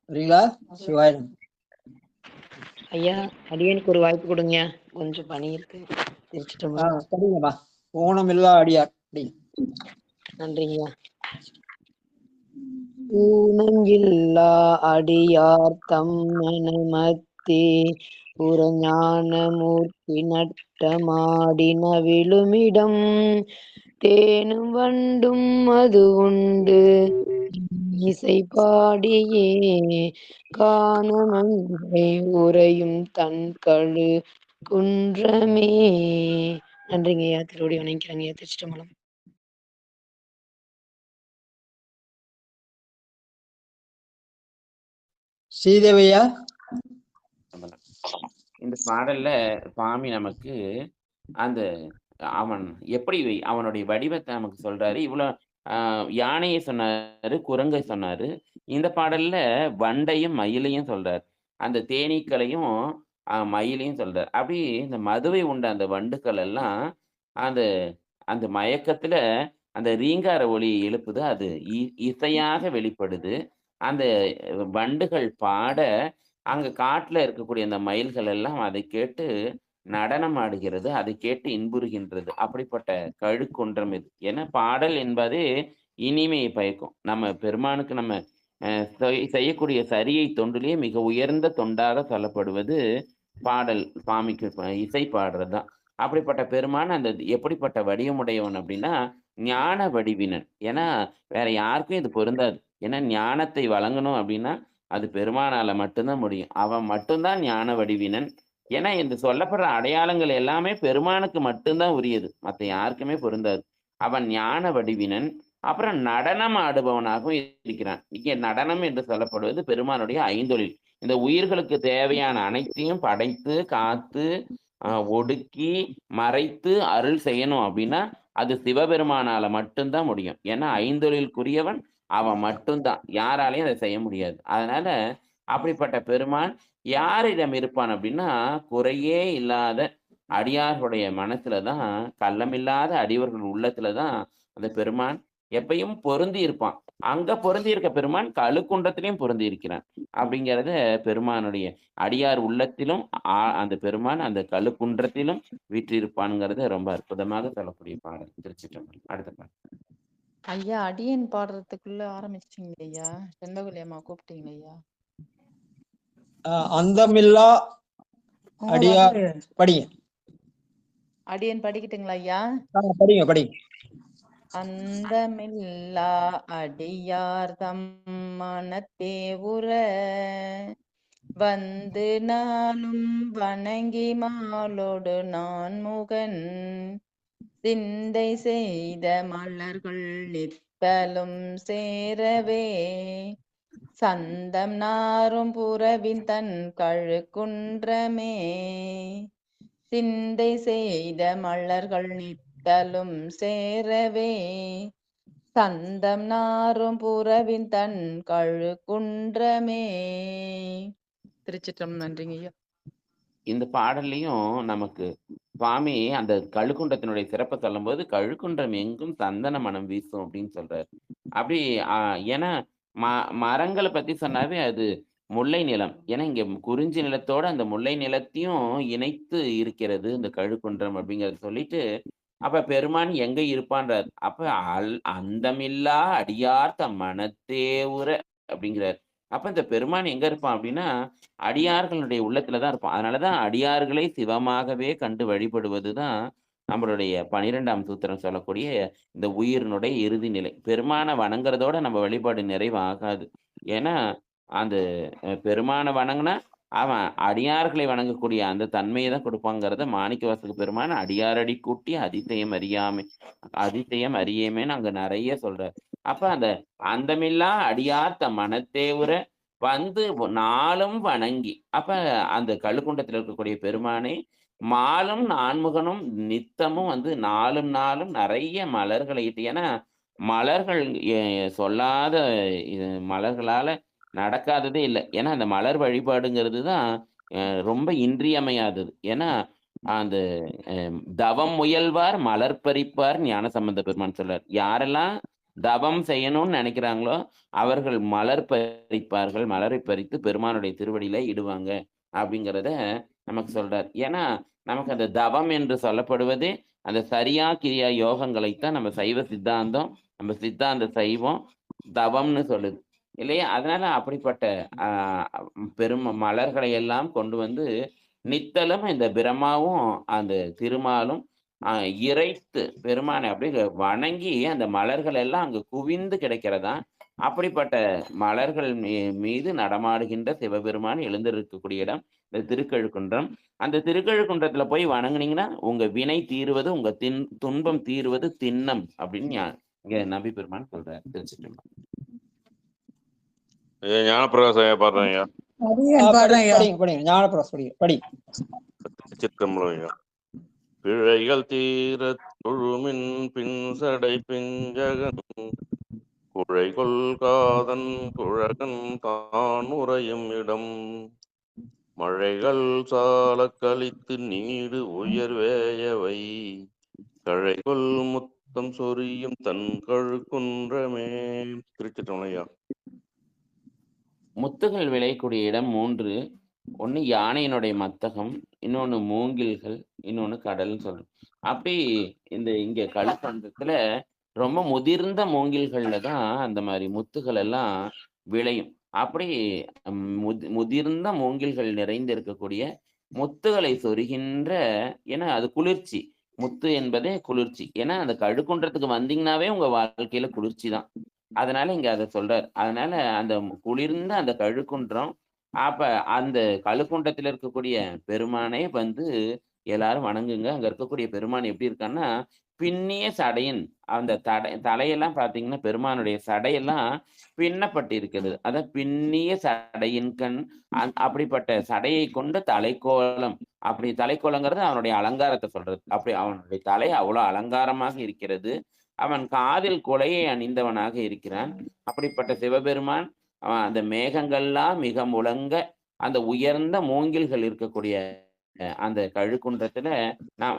சரிங்களா? சிவாயிரம். ஐயா, அடியனுக்கு ஒரு வாய்ப்பு கொடுங்க, கொஞ்சம் பணி இருக்கு. படிங்கப்பா. ஊனமில்லா அடியார் படி. நன்றிங்கய்யா. ஊனங்கில்லா அடியார் தம் மனமத்தே புறஞானமூர்த்தி நட்டமாடின விழுமிடம் தேனும் வண்டும் அது உண்டு இசை பாடியே காணமங்கை உறையும் தன் கழு குன்றமே. நன்றிங்கய்யா. திருவடி வணங்கிறேங்கய்யா. திருச்சிட்டம்பலம். ஸ்ரீதேவியா. இந்த பாடல்ல சுவாமி நமக்கு அந்த அவன் எப்படி அவனுடைய வடிவத்தை நமக்கு சொல்றாரு. இவ்வளவு யானையை சொன்னாரு, குரங்கை சொன்னாரு. இந்த பாடல்ல வண்டையும் மயிலையும் சொல்றாரு. அந்த தேனீக்களையும் மயிலையும் சொல்றாரு. அப்படி இந்த மதுவை உண்ட அந்த வண்டுக்கள் எல்லாம் அந்த அந்த மயக்கத்துல அந்த ரீங்கார ஒலி எழுப்புது. அது இசையாக வெளிப்படுது. அந்த வண்டுகள் பாட அங்க காட்டுல இருக்கக்கூடிய அந்த மயில்கள் எல்லாம் அதை கேட்டு நடனம் ஆடுகிறது. அதை கேட்டு இன்புறுகின்றது. அப்படிப்பட்ட கழுக்குன்றம் இது. ஏன்னா பாடல் என்பதே இனிமையை பயக்கும். நம்ம பெருமானுக்கு நம்ம செய்யக்கூடிய சரியை தொண்டிலேயே மிக உயர்ந்த தொண்டாக சொல்லப்படுவது பாடல். சுவாமிக்கு இசை பாடுறதுதான். அப்படிப்பட்ட பெருமான் அந்த எப்படிப்பட்ட வடிவமுடையவன் அப்படின்னா ஞான வடிவினன். ஏன்னா வேற யாருக்கும் இது பொருந்தாது. ஏன்னா ஞானத்தை வழங்கணும் அப்படின்னா அது பெருமானால மட்டும்தான் முடியும். அவன் மட்டும்தான் ஞான வடிவினன். ஏன்னா இந்த சொல்லப்படுற அடையாளங்கள் எல்லாமே பெருமானுக்கு மட்டும்தான் உரியது. மற்ற யாருக்குமே பொருந்தாது. அவன் ஞான வடிவினன். அப்புறம் நடனம் ஆடுபவனாகவும் இருக்கிறான். இங்கே நடனம் என்று சொல்லப்படுவது பெருமானுடைய ஐந்தொழில். இந்த உயிர்களுக்கு தேவையான அனைத்தையும் படைத்து காத்து ஒடுக்கி மறைத்து அருள் செய்யணும் அப்படின்னா அது சிவபெருமானால மட்டும்தான் முடியும். ஏன்னா ஐந்தொழிலுக்குரியவன் அவன் மட்டும்தான். யாராலையும் அதை செய்ய முடியாது. அதனால அப்படிப்பட்ட பெருமான் யாரிடம் இருப்பான் அப்படின்னா குறையே இல்லாத அடியார்களுடைய மனசுலதான், கள்ளமில்லாத அடியவர்கள் உள்ளத்துலதான் அந்த பெருமான் எப்பயும் பொருந்தி இருப்பான். அங்க பொருந்தி இருக்க பெருமான் கழுக்குன்றத்திலையும் பொருந்தி இருக்கிறான். அப்படிங்கிறத பெருமானுடைய அடியார் உள்ளத்திலும் அந்த பெருமான் அந்த கழுக்குன்றத்திலும் வீற்றிருப்பான்ங்கிறத ரொம்ப அற்புதமாக சொல்லக்கூடிய பாடல். திருச்சிட்டம்பலம். அடுத்த பாடல். ஐயா அடியன் பாடுறதுக்குள்ள ஆரம்பிச்சிட்டீங்க ஐயா. செண்பகவல்லி அம்மா கூப்பிட்டீங்க ஐயா. அந்தமில்லா அடியார் படிங்க. அடியன் படிக்கட்டுங்களா ஐயா? படிங்க படிங்க. அந்தமில்லா அடியார் தம் மனத்தே உற வந்து நானும் வணங்கி மாலோடு நான் முகன் சிந்தை செய்த மலர்கள் நித்தலும் சேரவே சந்தம் நாரும் புறவின் தன் கழுக்குன்றமே சிந்தை செய்த மலர்கள் நித்தலும் சேரவே சந்தம் நாரும் புறவின் தன் கழுக்குன்றமே. திருச்சிட்டம். நன்றிங்க ஐயா. இந்த பாடல்லையும் நமக்கு சுவாமி அந்த கழுக்குன்றத்தினுடைய சிறப்பை சொல்லும் போது கழுக்குன்றம் எங்கும் சந்தன மனம் வீசும் அப்படின்னு சொல்றாரு. அப்படி ஏன்னா மரங்களை பத்தி சொன்னாவே அது முல்லை நிலம். ஏன்னா இங்க குறிஞ்சி நிலத்தோட அந்த முல்லை நிலத்தையும் இணைத்து இருக்கிறது இந்த கழுக்குன்றம் அப்படிங்கறத சொல்லிட்டு அப்ப பெருமான் எங்க இருப்பான்றார். அப்ப அந்தமில்லா அடியார் தம் மனத்தே உற அப்படிங்கிறார். அப்ப இந்த பெருமான் எங்க இருப்பான் அப்படின்னா அடியார்களுடைய உள்ளத்துலதான் இருப்பான். அதனாலதான் அடியார்களை சிவமாகவே கண்டு வழிபடுவதுதான் நம்மளுடைய 12ஆம் சூத்திரம் சொல்லக்கூடிய இந்த உயிரினுடைய இறுதி நிலை. பெருமானை வணங்குறதோட நம்ம வழிபாடு நிறைவாகாது. ஏன்னா அந்த பெருமானை வணங்கினா அவன் அடியார்களை வணங்கக்கூடிய அந்த தன்மையை தான் கொடுப்பாங்கிறத மாணிக்கவாசக பெருமான் அடியாரடி கூட்டி அதிசயம் அறியேமேன்னு அங்க நிறைய சொல்றாரு. அப்ப அந்த அந்தமில்லா அடியார் தம் மனத்தே உற வந்து நாளும் வணங்கி, அப்ப அந்த கழுக்குண்டத்தில் இருக்கக்கூடிய பெருமானை மாலும் நான்முகனும் நித்தமும் வந்து நாளும் நிறைய மலர்களை இட்டு. ஏன்னா மலர்கள் சொல்லாத மலர்களால நடக்காததே இல்லை. ஏன்னா அந்த மலர் வழிபாடுங்கிறது தான் ரொம்ப இன்றியமையாதது. ஏன்னா அந்த தவம் முயல்வார் மலர் பறிப்பார் ஞானசம்பந்த பெருமான் சொல்றார். யாரெல்லாம் தவம் செய்யணும்னு நினைக்கிறாங்களோ அவர்கள் மலர் பறிப்பார்கள். மலரை பறித்து பெருமானுடைய திருவடியில இடுவாங்க அப்படிங்கிறத நமக்கு சொல்றார். ஏன்னா நமக்கு அந்த தவம் என்று சொல்லப்படுவது அந்த சரியா கிரியா யோகங்களைத்தான் நம்ம சைவ சித்தாந்தம், நம்ம சித்தாந்த சைவம் தவம்னு சொல்லுது இல்லையா? அதனால அப்படிப்பட்ட பெரும் மலர்களை எல்லாம் கொண்டு வந்து நித்தலும் இந்த பிரம்மாவும் அந்த திருமாலும் இறைத்து பெருமானை அப்படியே வணங்கி அந்த மலர்கள் எல்லாம் அங்கு குவிந்து கிடைக்கிறதா. அப்படிப்பட்ட மலர்கள் மீது நடமாடுகின்ற சிவபெருமான் எழுந்திருக்கக்கூடிய இடம் இந்த திருக்கழுக்குன்றம். அந்த திருக்கழுக்குன்றத்துல போய் வணங்குனீங்கன்னா உங்க வினை தீருவது, உங்க துன்பம் தீருவது திண்ணம் அப்படின்னு இங்க நம்பி பெருமான் சொல்றாரு. திருச்சிற்றம்பலம். ஞானப்பிரகாசம் பாடுறேன் ஐயா. திருச்சிற்றம்பலம் ஐயா. பிழைகள் தீர தொழுமின் பின் சடை பிஞ்சகன் குழைகொள் காதன் குழகன் தான் உறையும் இடம் மழைகள் சால கழித்து நீடு உயர்வேயவை கழைகொள் முத்தம் சொரியும் தன் கழுக்குன்றமே. திருச்சிற்றம்பலம் ஐயா. முத்துகள் விளையக்கூடிய இடம் 3. ஒன்று யானையினுடைய மத்தகம், இன்னொன்று மூங்கில்கள், இன்னொன்று கடல்னு சொல்றோம். அப்படி இங்க கழுக்குன்றத்துல ரொம்ப முதிர்ந்த மூங்கில்கள்ல தான் அந்த மாதிரி முத்துகள் எல்லாம் விளையும். அப்படி முதிர்ந்த மூங்கில்கள் நிறைந்து இருக்கக்கூடிய முத்துகளை சொருகின்ற, ஏன்னா அது குளிர்ச்சி, முத்து என்பதே குளிர்ச்சி. ஏன்னா அந்த கழுக்குன்றத்துக்கு வந்தீங்கன்னாவே உங்க வாழ்க்கையில குளிர்ச்சி தான். அதனால இங்க அதை சொல்றாரு. அதனால அந்த குளிர்ந்த அந்த கழுக்குன்றம், அப்ப அந்த கழுக்குன்றத்துல இருக்கக்கூடிய பெருமானை வந்து எல்லாரும் வணங்குங்க. அங்க இருக்கக்கூடிய பெருமான் எப்படி இருக்கான்னா பின்னிய சடையன். அந்த தலையெல்லாம் பாத்தீங்கன்னா பெருமானுடைய சடையெல்லாம் பின்னப்பட்டு இருக்கிறது. அதான் பின்னிய சடையின் கண். அப்படிப்பட்ட சடையை கொண்டு தலைக்கோலம். அப்படி தலைக்கோலங்கிறது அவனுடைய அலங்காரத்தை சொல்றது. அப்படி அவனுடைய தலை அவ்வளவு அலங்காரமாக இருக்கிறது. அவன் காதில் குலையை அணிந்தவனாக இருக்கிறான். அப்படிப்பட்ட சிவபெருமான் அந்த மேகங்கள்லாம் மிக முழங்க அந்த உயர்ந்த மூங்கில்கள் இருக்கக்கூடிய அந்த கழுக்குன்றத்துல நாம்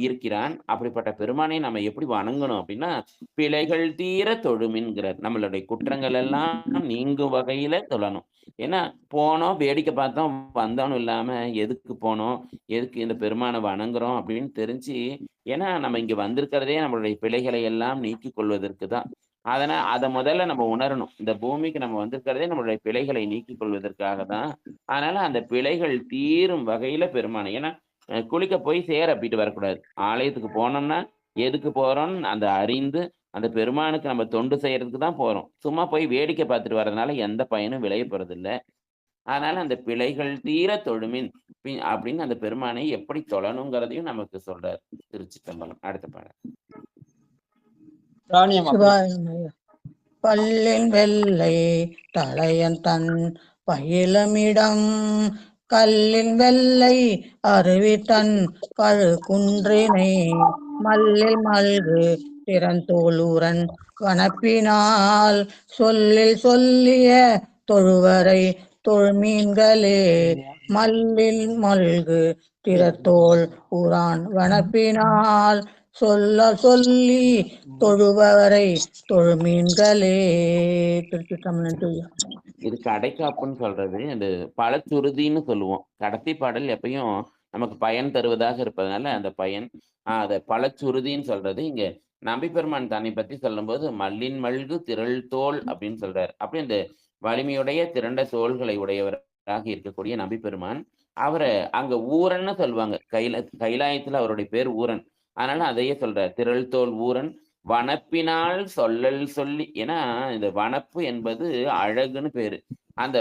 இருக்கிறான். அப்படிப்பட்ட பெருமானை நம்ம எப்படி வணங்கணும் அப்படின்னா பிழைகள் தீர தொழுமின்கிறார். நம்மளுடைய குற்றங்கள் எல்லாம் நீங்கும் வகையில தொழணும். ஏன்னா போனோம் வேடிக்கை பார்த்தோம் வந்தோம் இல்லாம எதுக்கு போனோம், எதுக்கு இந்த பெருமானை வணங்குறோம் அப்படின்னு தெரிஞ்சு, ஏன்னா நம்ம இங்க வந்திருக்கிறதே நம்மளுடைய பிழைகளை எல்லாம் நீக்கி கொள்வதற்கு தான். அதனால அதை முதல்ல நம்ம உணரணும். இந்த பூமிக்கு நம்ம வந்திருக்கிறதே நம்மளுடைய பிழைகளை நீக்கிக் கொள்வதற்காக தான். அதனால அந்த பிழைகள் தீரும் வகையில பெருமானை, ஏன்னா குளிக்க போய் சேர அப்படிட்டு வரக்கூடாது. ஆலயத்துக்கு போனோம்னா எதுக்கு போறோம்னு அந்த அறிந்து அந்த பெருமானுக்கு நம்ம தொண்டு செய்யறதுக்கு தான் போறோம். சும்மா போய் வேடிக்கை பார்த்துட்டு வர்றதுனால எந்த பயனும் விளைய போறது இல்லை. அதனால அந்த பிழைகள் தீர தொழுமின் அப்படின்னு அந்த பெருமானை எப்படி தொழணுங்கிறதையும் நமக்கு சொல்றாரு. திருச்சிற்றம்பலம். அடுத்த பாடல். பல்லின் வெள்ளை தலையன் தன் பயிலமிடம் கல்லின் வெள்ளை அருவி தன் கழுக்குன்றினை மல்லில் மல்கு திறந்தோளூரன் வனப்பினால் சொல்லில் சொல்லிய தொழுவரை தொழுமீன்களே மல்லில் மல்கு திறத்தோள் ஊரான் வனப்பினால் சொல்ல சொல்லி தொழுபவரை தொழுமீன்களே. இது கடைக்காப்புன்னு சொல்றது. அந்த பழச்சுருதின்னு சொல்லுவோம். கடைசி பாடல் எப்பயும் நமக்கு பயன் தருவதாக இருப்பதனால அந்த பயன் அதை பழச்சுருதின்னு சொல்றது. இங்க நம்பி பெருமான் தன்னை பத்தி சொல்லும் போது மல்லின் மல்கு திரள் தோல் அப்படின்னு சொல்றாரு. அப்படி அந்த வலிமையுடைய திரண்ட தோள்களை உடையவராக இருக்கக்கூடிய நம்பி பெருமான், அவரை அங்க ஊரன்னு சொல்லுவாங்க. கைலாயத்துல அவருடைய பேர் ஊரன். அதனால அதையே சொல்றார், திரள் தோல் ஊரன் வனப்பினால் சொல்லல் சொல்லி. ஏன்னா இந்த வனப்பு என்பது அழகுன்னு பேரு. அந்த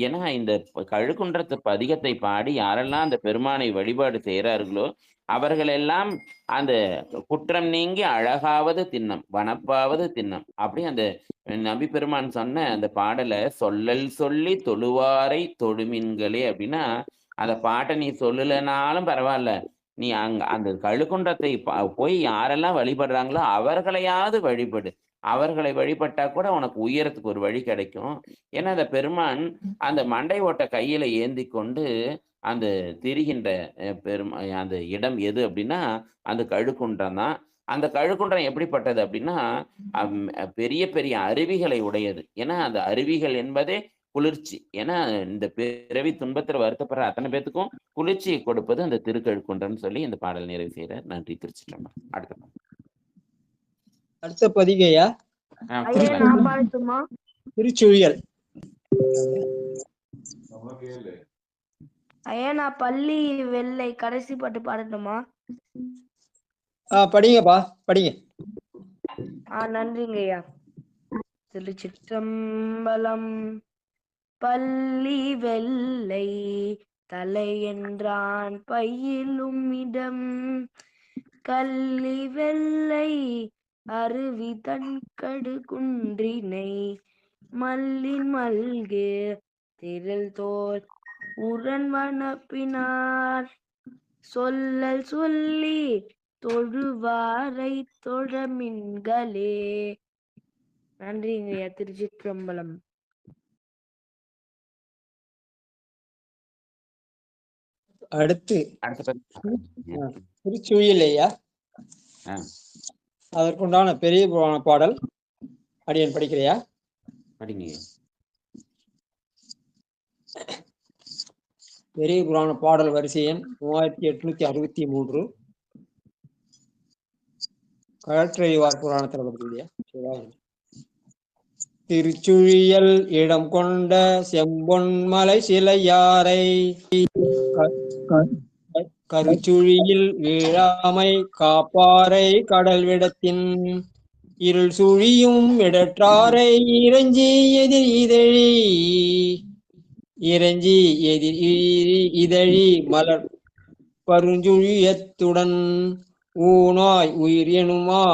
ஏன்னா இந்த கழுக்குன்றத்து பதிகத்தை பாடி யாரெல்லாம் அந்த பெருமானை வழிபாடு செய்கிறார்களோ அவர்களெல்லாம் அந்த குற்றம் நீங்கி அழகாவது திண்ணம், வனப்பாவது திண்ணம். அப்படி அந்த நபி பெருமான் சொன்ன அந்த பாடலை சொல்லல் சொல்லி தொழுவாரை தொழுமின்களே அப்படின்னா, அந்த பாட்டை நீ சொல்லலைனாலும் பரவாயில்ல, நீ அந்த கழுக்குன்றத்தை போய் யாரெல்லாம் வழிபடுறாங்களோ அவர்களையாவது வழிபடு. அவர்களை வழிபட்டா கூட உனக்கு உயரத்துக்கு ஒரு வழி கிடைக்கும். ஏன்னா அந்த பெருமான் அந்த மண்டை ஓட்ட கையில ஏந்தி கொண்டு அந்த திரிகின்ற அந்த இடம் எது அப்படின்னா அந்த கழுக்குன்றம் தான். அந்த கழுக்குன்றம் எப்படிப்பட்டது அப்படின்னா பெரிய பெரிய அருவிகளை உடையது. ஏன்னா அந்த அருவிகள் என்பதே குளிர்ச்சி. ஏன்னா இந்த பிறவி துன்பத்துல வருத்தப்படுற அத்தனை பேத்துக்கும் குளிர்ச்சியை கொடுப்பது அந்த திருக்கழுக்குன்றம்னு சொல்லி இந்த பாடல் நிறைவு செய்கிறார். நன்றி. திருச்சிற்றம்பலம். அடுத்த பதிகையா திருச்சுழியல். ஐயா நான் பள்ளி வெள்ளை கடைசி பாட்டு பாடட்டுமா? படிங்கப்பா, படிங்க. நன்றிங்க ஐயா. திருச்சிற்றம்பலம். பள்ளி வெள்ளை தலை என்றான் பையிலும் இடம், கள்ளி வெள்ளை அருவி தன் கடு குன்றினை, மல்லின் மல்கு திரள் தோர் உரன் வனப்பினார், சொல்லல் சொல்லி தொழுவாரை தொழமின்களே. நன்றிங்கய்யா. திருச்சிற்றம்பலம். அடுத்து திருச்சுழியலையா, அதற்குண்டான பெரிய புராண பாடல் அடியன் படிக்கிறையா? படிங்க. பெரிய புராண பாடல் வரிசை எண் 3863. கழற்றறிவார் புராணத்தில் படிக்கிறியா? திருச்சுழியல் இடம் கொண்ட செம்பொன்மலை சிலையாரை, கருச்சுழியில் வீழாமை காப்பாரை கடல் விடத்தின், இருள் சுழியும் இடற்றாரை இறைஞ்சி எதிர் இதழி, இறைஞ்சி எதிர் இதழி மலர் பருஞ்சுழியத்துடன், ஊனாய் உயிர் எனுமா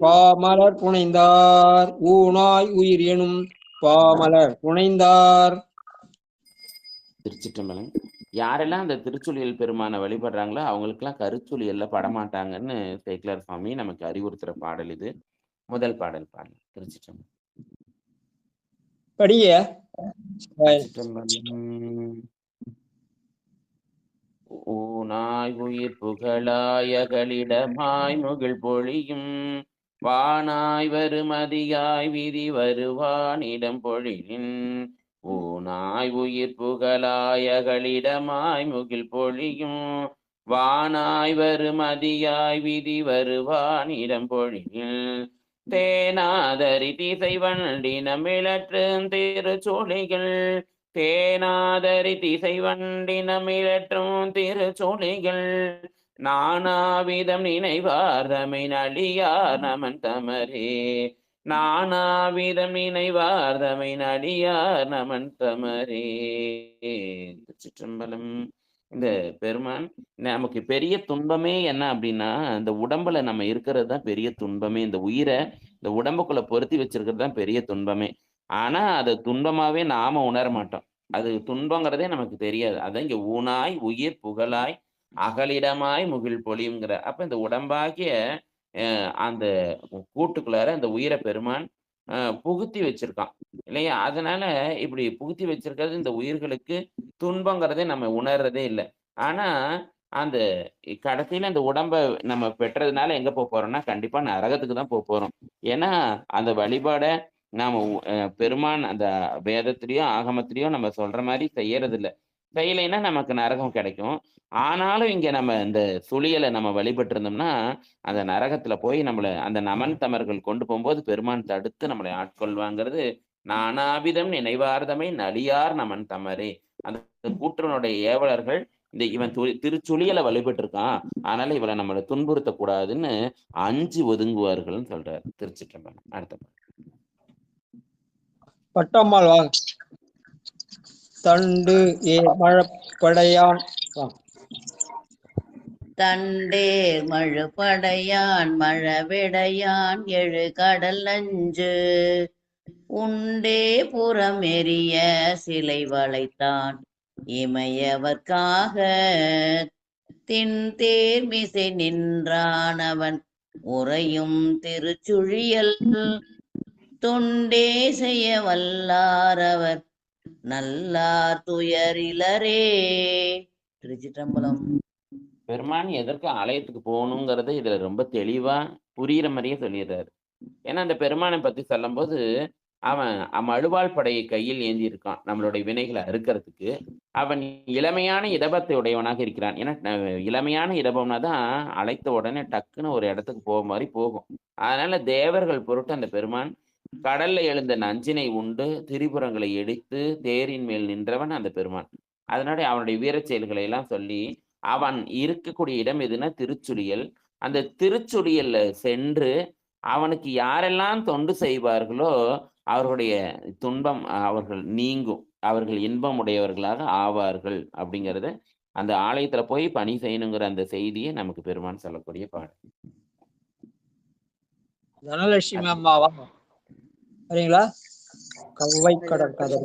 பாமலர் புனைந்தார், ஊனாய் உயிர் எனும் பாமலர் புனைந்தார். திருச்சிற்றம்பலம். யாரெல்லாம் அந்த திருச்சுழியல் பெருமானை வழிபடுறாங்களோ அவங்களுக்கெல்லாம் கருச்சுழியல்ல படமாட்டாங்கன்னு சேக்கிலார் சுவாமி நமக்கு அறிவுறுத்துற பாடல் இது. முதல் பாடல் பாடல். திருச்சிற்றம்பலம். படிய. ஊனாய் உயிர் புகழாயகளிடமாய் முகில் பொழியும், வானாய் வருமதியாய் விதி வருவானிடம் பொழிலின், ஊனாய் உயிர் புகழாயகளிடமாய் முகில் பொழியும், வானாய் வருமதியாய் விதி வருவானிடம் பொழிலில், தேனாதரி திசை வண்டினமிழற்று திருச்சோலைகள், தேனாதரி திசை வண்டினமிழற்றும் திருச்சோலைகள், நானாவிதம் நினைவார்தமை நடியார் நமன் தமரே, நானாவிதம் நினைவார்தமை நடியார் நமன் தமரே. சிற்றம்பலம். இந்த பெருமான் நமக்கு பெரிய துன்பமே என்ன அப்படின்னா, இந்த உடம்புல நம்ம இருக்கிறது தான் பெரிய துன்பமே. இந்த உயிரை இந்த உடம்புக்குள்ள பொருத்தி வச்சிருக்கிறது தான் பெரிய துன்பமே. ஆனா அது துன்பமாவே நாம உணர மாட்டோம். அது துன்பங்கிறதே நமக்கு தெரியாது. அதான் இங்க ஊனாய் உயிர் புகழாய் அகலிடமாய் முகில் பொழியுங்கிற. அப்ப இந்த உடம்பாகிய அந்த கூட்டுக்குள்ளார அந்த உயிரை பெருமான் புகுத்தி வச்சிருக்கான் இல்லையா? அதனால இப்படி புகுத்தி வச்சிருக்கிறது இந்த உயிர்களுக்கு துன்பங்கிறதே நம்ம உணர்றதே இல்லை. ஆனா அந்த கடைசியில அந்த உடம்ப நம்ம பெற்றதுனால எங்க போறோம்னா கண்டிப்பா நரகத்துக்கு தான் போறோம். ஏன்னா அந்த வழிபாட நாம பெருமான் அந்த வேதத்திலயும் ஆகமத்திலயும் நம்ம சொல்ற மாதிரி செய்யறது இல்லை. செய்யலைன்னா நமக்கு நரகம் கிடைக்கும். ஆனாலும் இங்க நம்ம இந்த சுழியலை நம்ம வழிபட்டு இருந்தோம்னா அந்த நரகத்துல போய் நம்மளை அந்த நமன் தமர்கள் கொண்டு போகும்போது பெருமான் தடுத்து நம்மளை ஆட்கொள்வாங்கிறது. நானாவிதம் நினைவார்தமை நலியார் நமன் தமரே. அந்த கூற்றனுடைய ஏவலர்கள் இந்த இவன் திருச்சுழியலை வழிபட்டு இருக்கான், அதனால இவளை நம்மளை துன்புறுத்த கூடாதுன்னு அஞ்சு ஒதுங்குவார்கள்னு சொல்றாரு. திருச்சிற்றம்பலம். அடுத்த பட்டம்மாள் வாங்க. தண்டு மழப்படையான், தண்டேர் மழுப்படையான் மழவிடையான் எழு கடல் நஞ்சு, உண்டே புறம் எரிய சிலை வளைத்தான் இமையவர்க்காக, தின்தேர் மிசை நின்றான் அவன் உறையும் திருச்சுழியல், தொண்டே செய்ய வல்லார் அவர் நல்லார் துயரிலரே. திருச்சிற்றம்பலம். பெருமான் எதற்கு ஆலயத்துக்கு போகணுங்கிறத இதுல ரொம்ப தெளிவா புரியுற மாதிரியே சொல்லிடுறாரு. ஏன்னா அந்த பெருமானை பத்தி சொல்லும் போது அவன் மழுவாள் படையை கையில் ஏந்தி இருக்கான் நம்மளுடைய வினைகளை அறுக்கிறதுக்கு. அவன் இளமையான இடபத்தை உடையவனாக இருக்கிறான். ஏன்னா இளமையான இடபம்னா தான் அழைத்த உடனே டக்குன்னு ஒரு இடத்துக்கு போக மாதிரி போகும். அதனால தேவர்கள் பொருட்டு அந்த பெருமான் கடல்ல எழுந்த நஞ்சினை உண்டு திரிபுரங்களை எடித்து தேரின் மேல் நின்றவன் அந்த பெருமான். அதனால அவனுடைய வீரச் செயல்களை எல்லாம் சொல்லி அவன் இருக்கக்கூடிய இடம் எதுன்னா திருச்சுழியல். அந்த திருச்சுழியல்ல சென்று அவனுக்கு யாரெல்லாம் தொண்டு செய்வார்களோ அவர்களுடைய துன்பம் அவர்கள் நீங்கும், அவர்கள் இன்பம் உடையவர்களாக ஆவார்கள் அப்படிங்கிறத அந்த ஆலயத்துல போய் பணி செய்யணுங்கிற அந்த செய்தியை நமக்கு பெருமான் சொல்லக்கூடிய பாடல். தனலட்சுமி அம்மாவா சரிங்களா? கவ்வை கடல் கதை.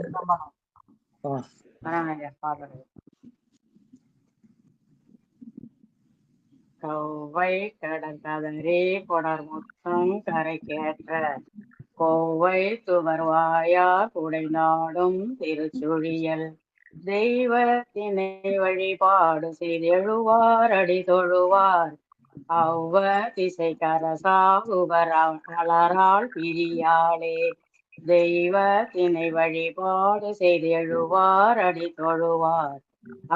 கவ்வை கடற்கதரே கொடர் முத்தம் கரைக்கேற்ற கோவை துவர்வாயா குடைநாடும் திருச்சுழியல் தெய்வத்தினை வழிபாடு செய்தெழுவார் அடி தொழுவார் அவ்வ திசை கரசாகுவராள் பிரியாளே தெய்வத்தினை வழிபாடு செய்தெழுவார் அடி தொழுவார்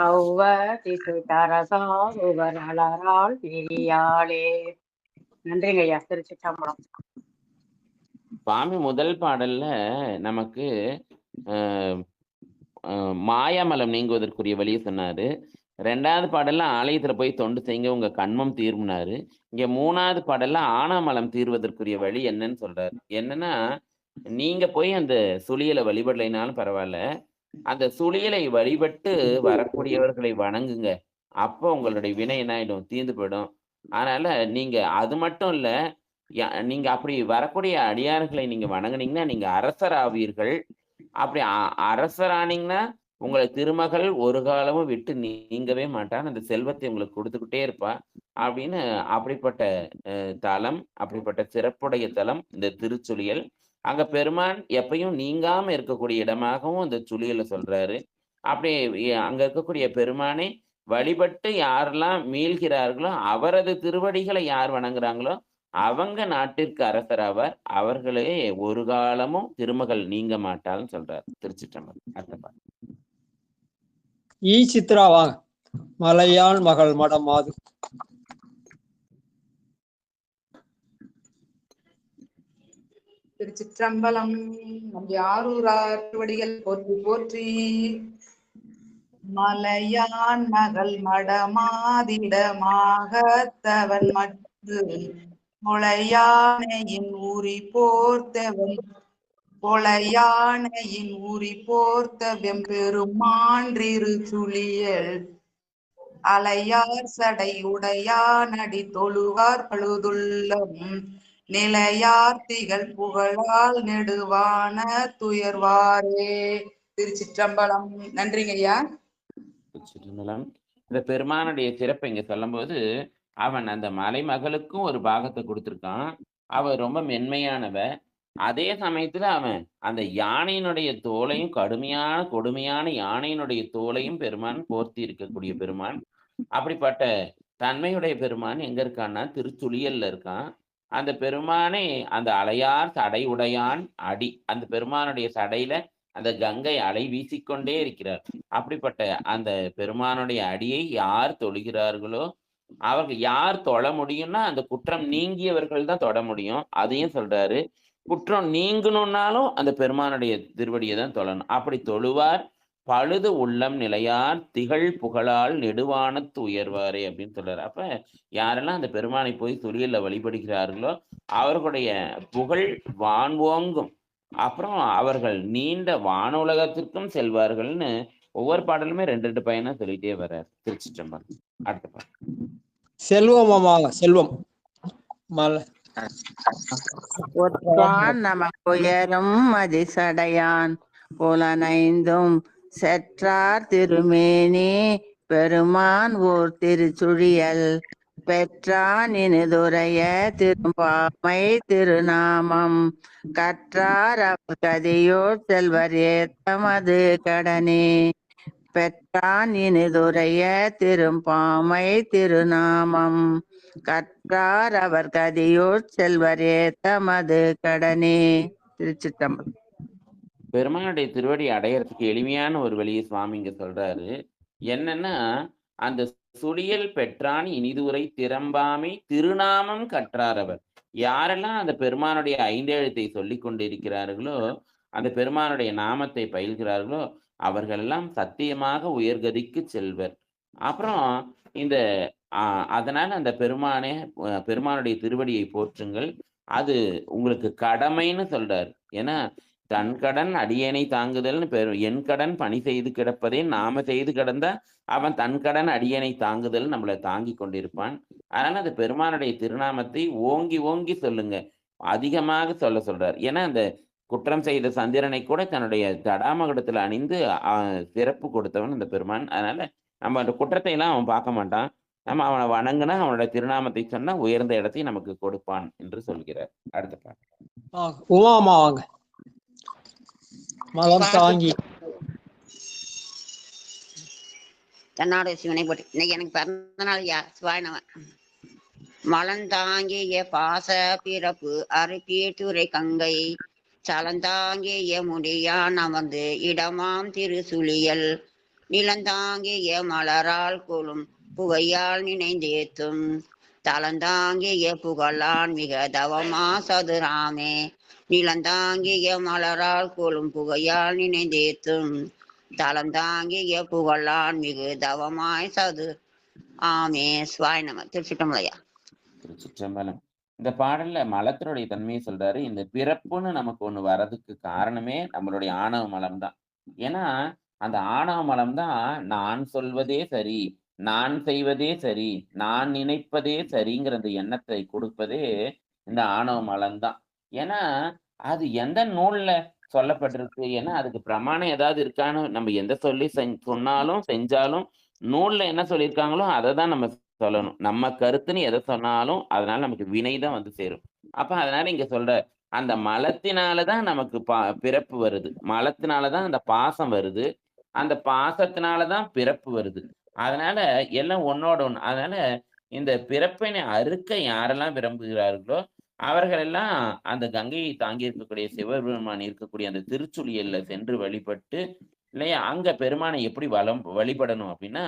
அவ்வ திசை கரசாகுவராள் பிரியாளே. நன்றிங்க ஐயா. திருச்சிற்றம்பலம். சுவாமி முதல் பாடல்ல நமக்கு மாயாமலம் நீங்குவதற்குரிய வழியை சொன்னாரு. 2வது பாடல்ல ஆலயத்துல போய் தொண்டு செய்யுங்க உங்க கண்மம் தீர்முனாரு. இங்க 3வது பாடல்ல ஆனாமலம் தீர்வதற்குரிய வழி என்னன்னு சொல்றாரு. என்னன்னா நீங்க போய் அந்த சுழியலை வழிபடலைனாலும் பரவாயில்ல, அந்த சுழியலை வழிபட்டு வரக்கூடியவர்களை வணங்குங்க. அப்போ உங்களுடைய வினை என்ன ஆயிடும், தீர்ந்து போயிடும். அதனால நீங்க அது மட்டும் இல்ல, நீங்க அப்படி வரக்கூடிய அடியார்களை நீங்க வணங்குனீங்கன்னா நீங்க அரசர் ஆவீர்கள். அப்படி அரசரானீங்கன்னா உங்களை திருமகள் ஒரு காலமும் விட்டு நீங்கவே மாட்டான், அந்த செல்வத்தை உங்களுக்கு கொடுத்துக்கிட்டே இருப்பா அப்படின்னு. அப்படிப்பட்ட தலம், அப்படிப்பட்ட சிறப்புடைய தலம் இந்த திருச்சுழியல். அங்க பெருமான் எப்பயும் நீங்காம இருக்கக்கூடிய இடமாகவும் இந்த சுழியலை சொல்றாரு. அப்படி அங்க இருக்கக்கூடிய பெருமானை வழிபட்டு யாரெல்லாம் மீள்கிறார்களோ அவரது திருவடிகளை யார் வணங்குறாங்களோ அவங்க நாட்டிற்கு அரசராவார், அவர்களே ஒரு காலமும் திருமகள் நீங்க மாட்டாள்னு சொல்றாரு. திருச்சிற்றம்பலம். அடுத்த ஈ சித்ரா வாங்க. மலையாள் மகள் மடம் மாது. திருச்சிற்றம்பலம். நம்பி ஆரூரார் திருவடிகள் போற்றி போற்றி. மலையான் மகள் மடமாதிடமாகத்தவன் மற்று முளையானையின் ஊறி போர்த்தவன் பொளையானையின் ஊறி போர்த்த வெம்பெருமான்றிரு சுழியல் அலையார் சடை உடையான் அடி தொழுவார் பழுதுள்ளம் நிலையார் திகழ் புகழால் நெடுவான துயர்வாரே. திருச்சிற்றம்பலம். நன்றிங்க ஐயா. திருச்சிற்றம்பலம். இந்த பெருமானுடைய சிறப்பை இங்க சொல்லும் போது அவன் அந்த மலைமகளுக்கும் ஒரு பாகத்தை கொடுத்துருக்கான். அவ ரொம்ப மென்மையானவ. அதே சமயத்துல அவன் அந்த யானையினுடைய தோலையும் கொடுமையான யானையினுடைய தோலையும் பெருமான் போர்த்தி இருக்கக்கூடிய பெருமான். அப்படிப்பட்ட தன்மையுடைய பெருமான் எங்க இருக்கான்னா திருச்சுழியல்ல இருக்கான். அந்த பெருமானை அந்த அலையார் சடை உடையான் அடி, அந்த பெருமானுடைய சடையில அந்த கங்கை அலை வீசிக்கொண்டே இருக்கிறார். அப்படிப்பட்ட அந்த பெருமானுடைய அடியை யார் தொழுகிறார்களோ அவர்கள் யார் தொழ முடியும்னா அந்த குற்றம் நீங்கியவர்கள் தான் தொட முடியும். அதையும் சொல்றாரு. குற்றம் நீங்கணும்னாலும் அந்த பெருமானுடைய திருவடியை தான் தொழணும். அப்படி தொழுவார் பழுது உள்ளம் நிலையார் திகழ் புகழால் நெடுவானத்து உயர்வாரே அப்படின்னு சொல்றாரு. அப்ப யாரெல்லாம் அந்த பெருமானை போய் சுழியல்ல வழிபடுகிறார்களோ அவர்களுடைய புகழ் வான்வோங்கும். அப்புறம் அவர்கள் நீண்ட வானுலகத்திற்கும் செல்வார்கள்னு ஒவ்வொரு பாடலுமே 2 பையனா சொல்லிட்டே வர்றாரு. திருச்சிற்றம்பலம். அடுத்த பாடல் செல்வம். செல்வம் நமக்குயரும் மதிசடையான் புலனைந்தும் செற்றார் திருமேனி பெருமான் ஊர் திருச்சுழியல் பெற்றான் இனிதுரைய திருப்பாமை திருநாமம் கற்றார் அவர் கதியோர் செல்வர் ஏத்தமது கடனே பெற்றான் இனிதுரைய திருப்பாமை திருநாமம் கற்றார் அவர் கதியோர் செல்வர் ஏத்தமது கடனே. திருச்சிற்றம்பலம். பெருமானுடைய திருவடி அடையறதுக்கு எளிமையான ஒரு வழியை சுவாமி இங்க சொல்றாரு. என்னன்னா, அந்த சுழியல் பெற்றான் இனிதுரை திறம்பாமை திருநாமம் கற்றார் அவர். யாரெல்லாம் அந்த பெருமானுடைய ஐந்தெழுத்தை சொல்லிக் கொண்டிருக்கிறார்களோ, அந்த பெருமானுடைய நாமத்தை பயில்கிறார்களோ, அவர்களெல்லாம் சத்தியமாக உயர்கதிக்கு செல்வர். அப்புறம் இந்த அதனால அந்த பெருமானுடைய திருவடியை போற்றுங்கள். அது உங்களுக்கு கடமைன்னு சொல்றாரு. ஏன்னா, தன் கடன் அடியேனை தாங்குதல்னு என் கடன் பணி செய்து கிடப்பதே நாம செய்து கிடந்தா அவன் தன் கடன் அடியேனை தாங்குதல் நம்மளை தாங்கி கொண்டிருப்பான். அதனால அந்த பெருமானுடைய திருநாமத்தை ஓங்கி ஓங்கி சொல்லுங்க, அதிகமாக சொல்றார். ஏன்னா அந்த குற்றம் செய்த சந்திரனை கூட தன்னுடைய தடாமகுடத்துல அணிந்து சிறப்பு கொடுத்தவன் அந்த பெருமான். அதனால நம்ம அந்த குற்றத்தை எல்லாம் அவன் பார்க்க மாட்டான். நம்ம அவனை வணங்கினா அவனோட திருநாமத்தை சொன்னா உயர்ந்த இடத்தை நமக்கு கொடுப்பான் என்று சொல்கிறார். அடுத்த பாட்டு உமாமா வாங்க. மலம் தாங்கி தன்னாடு சிவனை போட்டு இன்னைக்கு எனக்கு பிறந்த நாள் சிவாய் நம. மலந்தாங்கிய பாச பிறப்பு அறுப்பீட்டுரை கங்கை சலந்தாங்கிய முடியான் அமர்ந்து இடமாம் திருசுழியல் நிலந்தாங்கிய மலரால் கொளும் புகையால் நினைந்தேத்தும் தலந்தாங்கிய புகழான் மிக தவமா சதுராமே நிலந்தாங்கிய மலரால் கொளும் புகையால் நினைந்தேத்தும் தலந்தாங்கிய புகழான் மிகு தவமாய் சது ஆமே சுவாய் நம. திருச்சிட்டம்பலையா. திருச்சிற்றம்பலம். இந்த பாடல்ல மலத்தினுடைய தன்மையை சொல்றாரு. இந்த பிறப்புன்னு நமக்கு ஒண்ணு வர்றதுக்கு காரணமே நம்மளுடைய ஆணவ மலம் தான். ஏன்னா அந்த ஆணவ மலம் தான் நான் சொல்வதே சரி, நான் செய்வதே சரி, நான் நினைப்பதே சரிங்கிற அந்த எண்ணத்தை கொடுப்பதே இந்த ஆணவ மலம் தான். ஏன்னா அது எந்த நூல்ல சொல்லப்பட்டிருக்கு, ஏன்னா அதுக்கு பிரமாணம் ஏதாவது இருக்கான்னு நம்ம எந்த சொல்லி சொன்னாலும் செஞ்சாலும் நூல்ல என்ன சொல்லியிருக்காங்களோ அதை தான் நம்ம சொல்லணும். நம்ம கருத்துன்னு எதை சொன்னாலும் அதனால நமக்கு வினை தான் வந்து சேரும். அப்ப அதனால இங்க சொல்ற அந்த மலத்தினாலதான் நமக்கு பிறப்பு வருது, மலத்தினாலதான் அந்த பாசம் வருது, அந்த பாசத்தினாலதான் பிறப்பு வருது. அதனால எல்லாம் ஒன்னோட ஒண்ணு. அதனால இந்த பிறப்பினை அறுக்க யாரெல்லாம் விரும்புகிறார்களோ அவர்கள் எல்லாம் அந்த கங்கையை தாங்கி இருக்கக்கூடிய சிவபெருமான் இருக்கக்கூடிய அந்த திருச்சுழியல்ல சென்று வழிபட்டு இல்லையா, அங்க பெருமானை எப்படி வழிபடணும் அப்படின்னா,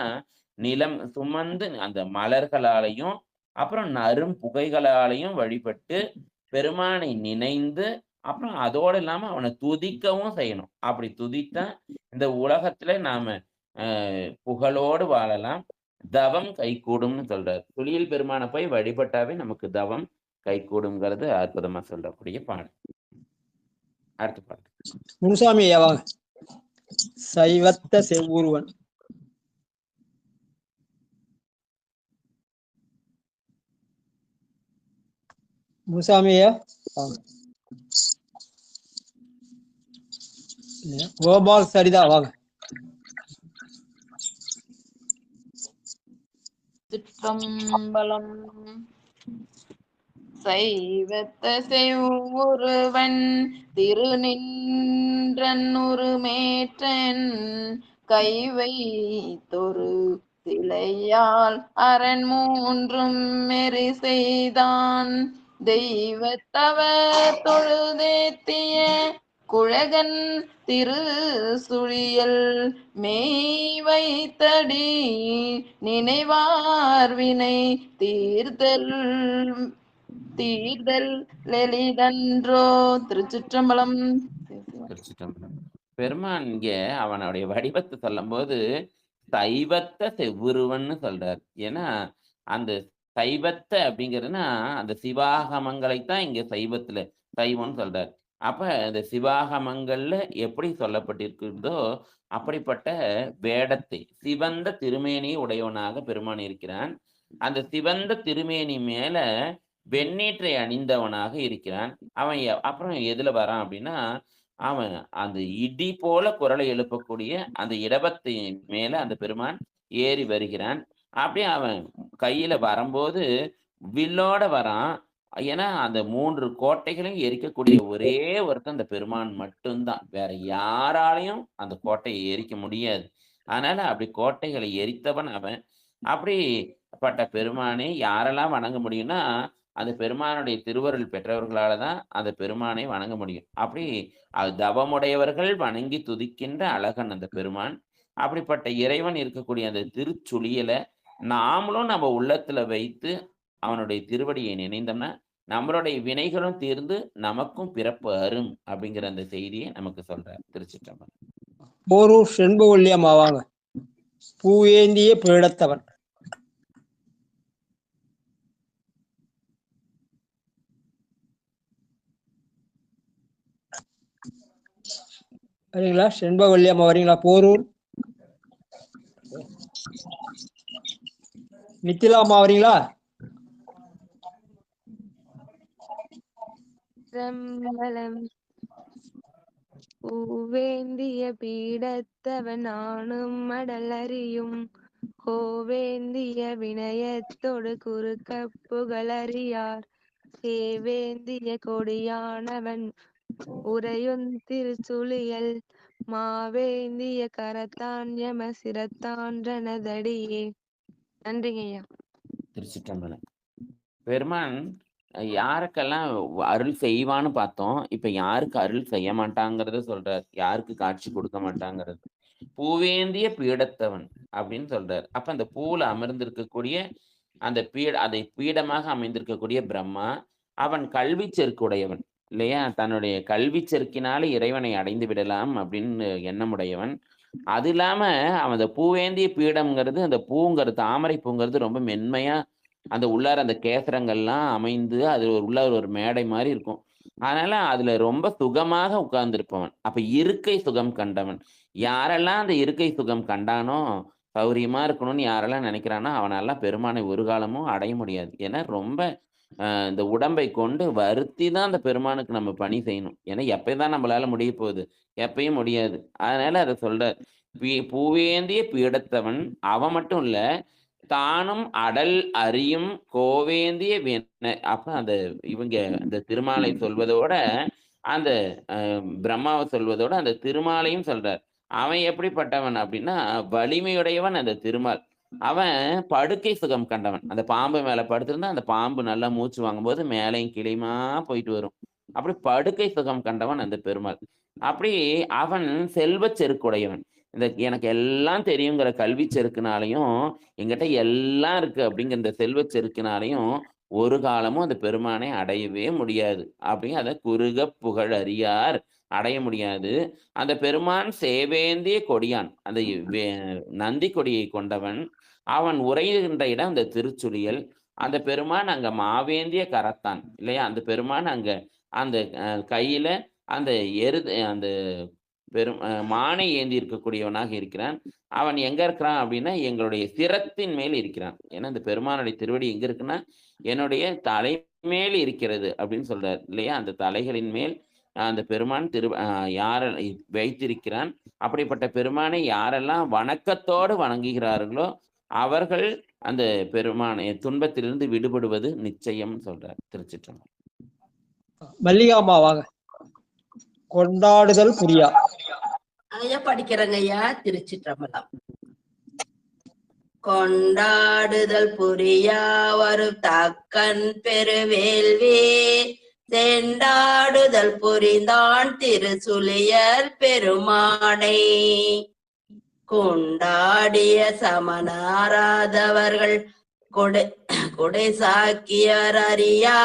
நிலம் சுமந்து அந்த மலர்களாலையும் அப்புறம் நறும் புகைகளாலையும் வழிபட்டு பெருமானை நினைந்து அப்புறம் அதோடு இல்லாம அவனை துதிக்கவும் செய்யணும். அப்படி துதித்தா இந்த உலகத்துல நாம புகழோடு வாழலாம், தவம் கைகூடும்னு சொல்றாரு. சுழியல் பெருமானை போய் வழிபட்டாவே நமக்கு தவம் கைகூடுங்கிறது அற்புதமா சொல்லக்கூடிய பாடல். அடுத்த பாடல் முனுசாமி வாங்க. சைவத்த செவ்வொருவன். முனுசாமியா கோபால் சரிதா வாங்க. சிற்றம்பலம். சைவத்த செவ்வொருவன் திருநின்றன்னுருமேற்றன் கைவை தொரு சிலையால் அரண் மூன்றும் மெறி செய்தான் தெய்வத்தவர் தொழுதேத்திய குழகன் திரு சுழியல் மெய் வைத்தடி நினைவார்வினை தீர்தல் லலிதன்றோ. திருச்சிற்றம்பலம். திருச்சிற்றம்பலம். பெருமான் இங்க அவனுடைய வடிவத்தை சொல்லும் போது சைவத்த செவ்வுருவன்னு சொல்றாரு. ஏன்னா அந்த சைவத்தை அப்படிங்கிறதுனா அந்த சிவாகமங்களைத்தான் இங்க சைவத்துல சைவம்னு சொல்றாரு. அப்ப இந்த சிவாகமங்கள்ல எப்படி சொல்லப்பட்டிருக்கிறதோ அப்படிப்பட்ட வேடத்தை சிவந்த திருமேனியை உடையவனாக பெருமான் இருக்கிறான். அந்த சிவந்த திருமேனி மேல வெண்ணீற்றை அணிந்தவனாக இருக்கிறான். அவன் அப்புறம் எதுல வரான் அப்படின்னா, அவன் அந்த இடி போல குரலை எழுப்பக்கூடிய அந்த இடபத்தின் மேல அந்த பெருமான் ஏறி வருகிறான். அப்படியே அவன் கையில வரும்போது வில்லோட வரான். ஏன்னா அந்த 3 கோட்டைகளையும் எரிக்கக்கூடிய ஒரே ஒருத்தன் அந்த பெருமான் மட்டும்தான், வேற யாராலையும் அந்த கோட்டையை எரிக்க முடியாது. அதனால அப்படி கோட்டைகளை எரித்தவன் அவன். அப்படிப்பட்ட பெருமானை யாரெல்லாம் வணங்க முடியும்னா, அந்த பெருமானுடைய திருவருள் பெற்றவர்களால தான் அந்த பெருமானை வணங்க முடியும். அப்படி தவமுடையவர்கள் வணங்கி துதிக்கின்ற அழகன் அந்த பெருமான். அப்படிப்பட்ட இறைவன் இருக்கக்கூடிய அந்த திருச்சுழியலை நாமளும் நம்ம உள்ளத்துல வைத்து அவனுடைய திருவடியை நினைந்தோம்னா நம்மளுடைய வினைகளும் தீர்ந்து நமக்கும் பிறப்பு அரும் அப்படிங்கிற அந்த செய்தியை நமக்கு சொல்றார் திருச்சிற்றம்பலம். போரூர் செண்பவல்லி அம்மாவாங்க. பூவேந்திய பீடத்தவன். வரீங்களா? செண்பவல்லி அம்மா வரீங்களா? போரூர். நித்திலா அம்மா வரீங்களா? பூவேந்திய பீடத்தவன் நானும் மடலறியும் கோவேந்திய வினயத்தோடு குறுக்க புகழறியார் தேவேந்திய கொடியானவன் உரையுந் திருச்சுழியல் மாவேந்திய கரத்தான் யம சிரத்தான்றனதடியே. நன்றிங்க ஐயா. திருச்சிற்றம்பலம். பெருமான் யாருக்கெல்லாம் அருள் செய்வான்னு பார்த்தோம். இப்ப யாருக்கு அருள் செய்ய மாட்டாங்கிறத சொல்றார், யாருக்கு காட்சி கொடுக்க மாட்டாங்கிறது. பூவேந்திய பீடத்தவன் அப்படின்னு சொல்றார். அப்ப அந்த பூல அமர்ந்திருக்கக்கூடிய அந்த அதை பீடமாக அமைந்திருக்கக்கூடிய பிரம்மா, அவன் கல்வி செருக்குடையவன் இல்லையா? தன்னுடைய கல்வி செருக்கினால இறைவனை அடைந்து விடலாம் அப்படின்னு எண்ணமுடையவன். அது இல்லாம அவன் அந்த பூவேந்திய பீடம்ங்கிறது, அந்த பூங்கிறது தாமரை பூங்கிறது ரொம்ப மென்மையா அந்த உள்ளார அந்த கேசரங்கள்லாம் அமைந்து அது உள்ளார ஒரு மேடை மாதிரி இருக்கும். அதனால அதுல ரொம்ப சுகமாக உட்கார்ந்துருப்பவன். அப்ப இருக்கை சுகம் கண்டவன். யாரெல்லாம் அந்த இருக்கை சுகம் கண்டானோ, சௌரியமா இருக்கணும்னு யாரெல்லாம் நினைக்கிறானோ அவனெல்லாம் பெருமானை ஒரு காலமும் அடைய முடியாது. ஏன்னா ரொம்ப இந்த உடம்பை கொண்டு வருத்தி தான் அந்த பெருமானுக்கு நம்ம பணி செய்யணும். ஏன்னா எப்பதான் நம்மளால முடிய போகுது? எப்பயும் முடியாது. அதனால அதை சொல்ற பூவேந்திய பீடத்தவன் அவன் மட்டும் இல்ல, தானும் அடல் அறியும் கோவேந்திய அப்ப அந்த இவங்க அந்த திருமாலை சொல்வதோட அந்த பிரம்மாவை சொல்வதோட அந்த திருமாலையும் சொல்றார். அவன் எப்படிப்பட்டவன் அப்படின்னா வலிமையுடையவன் அந்த திருமால். அவன் படுக்கை சுகம் கண்டவன். அந்த பாம்பு மேல படுத்திருந்தா அந்த பாம்பு நல்லா மூச்சு வாங்கும்போது மேலையும் கிளையுமா போயிட்டு வரும். அப்படி படுக்கை சுகம் கண்டவன் அந்த பெருமாள். அப்படி அவன் செல்வ செருக்குடையவன். இந்த எனக்கு எல்லாம் தெரியுங்கிற கல்வி செருக்குனாலையும் எங்கிட்ட எல்லாம் இருக்கு அப்படிங்கிற இந்த செல்வ செருக்குனாலையும் ஒரு காலமும் அந்த பெருமானை அடையவே முடியாது. அப்படிங்க அதை குறுக புகழ் அறியார் அடைய முடியாது. அந்த பெருமான் சேவேந்திய கொடியான், அந்த நந்தி கொடியை கொண்டவன். அவன் உரைகின்ற இடம் அந்த திருச்சுழியல். அந்த பெருமான் அங்க மாவேந்திய கரத்தான் இல்லையா? அந்த பெருமான் அங்க அந்த கையில அந்த அந்த மானை ஏந்தி இருக்கக்கூடியவனாக இருக்கிறான். அவன் எங்க இருக்கிறான் அப்படின்னா எங்களுடைய சிரத்தின் மேல் இருக்கிறான். ஏன்னா இந்த பெருமானுடைய திருவடி எங்க இருக்குன்னா என்னுடைய தலைமேல் இருக்கிறது அப்படின்னு சொல்றார் இல்லையா? அந்த தலைகளின் மேல் அந்த பெருமான் யார வைத்திருக்கிறான். அப்படிப்பட்ட பெருமானை யாரெல்லாம் வணக்கத்தோடு வணங்குகிறார்களோ அவர்கள் அந்த பெருமானை துன்பத்திலிருந்து விடுபடுவது நிச்சயம் சொல்றார். திருச்சிற்றம்பலம். மல்லிகாமா வாங்க. கொண்டாடுதல் புரியா. ஐயா படிக்கிறேங்க ஐயா. திருச்சிற்றம்பலம். கொண்டாடுதல் புரியா வரும் தக்கன் பெருவேல்வி செண்டாடுதல் புரிந்தான் திருச்சுழியர் பெருமானை கொண்டாடிய சமனாராதவர்கள் கொடை சாக்கியர் அறியா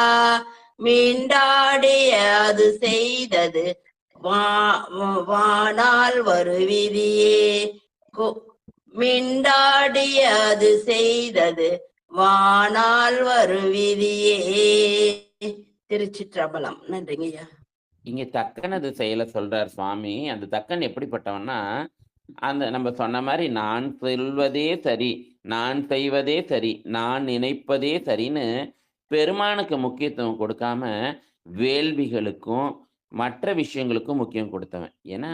மீண்டாடிய அது செய்தது வானால் வருவிதியே மிண்டாடிய அது செய்தது வானால் வருவிதியே. திருச்சிற்றம்பலம். நன்றிங்க ஐயா. இங்க தக்கனது செயலை சொல்றார் சுவாமி. அந்த தக்கன் எப்படிப்பட்டவன்னா அந்த நம்ம சொன்ன மாதிரி நான் சொல்வதே சரி, நான் செய்வதே சரி, நான் நினைப்பதே சரின்னு பெருமானுக்கு முக்கியத்துவம் கொடுக்காம வேள்விகளுக்கும் மற்ற விஷயங்களுக்கும் முக்கியம் கொடுத்தவன். ஏன்னா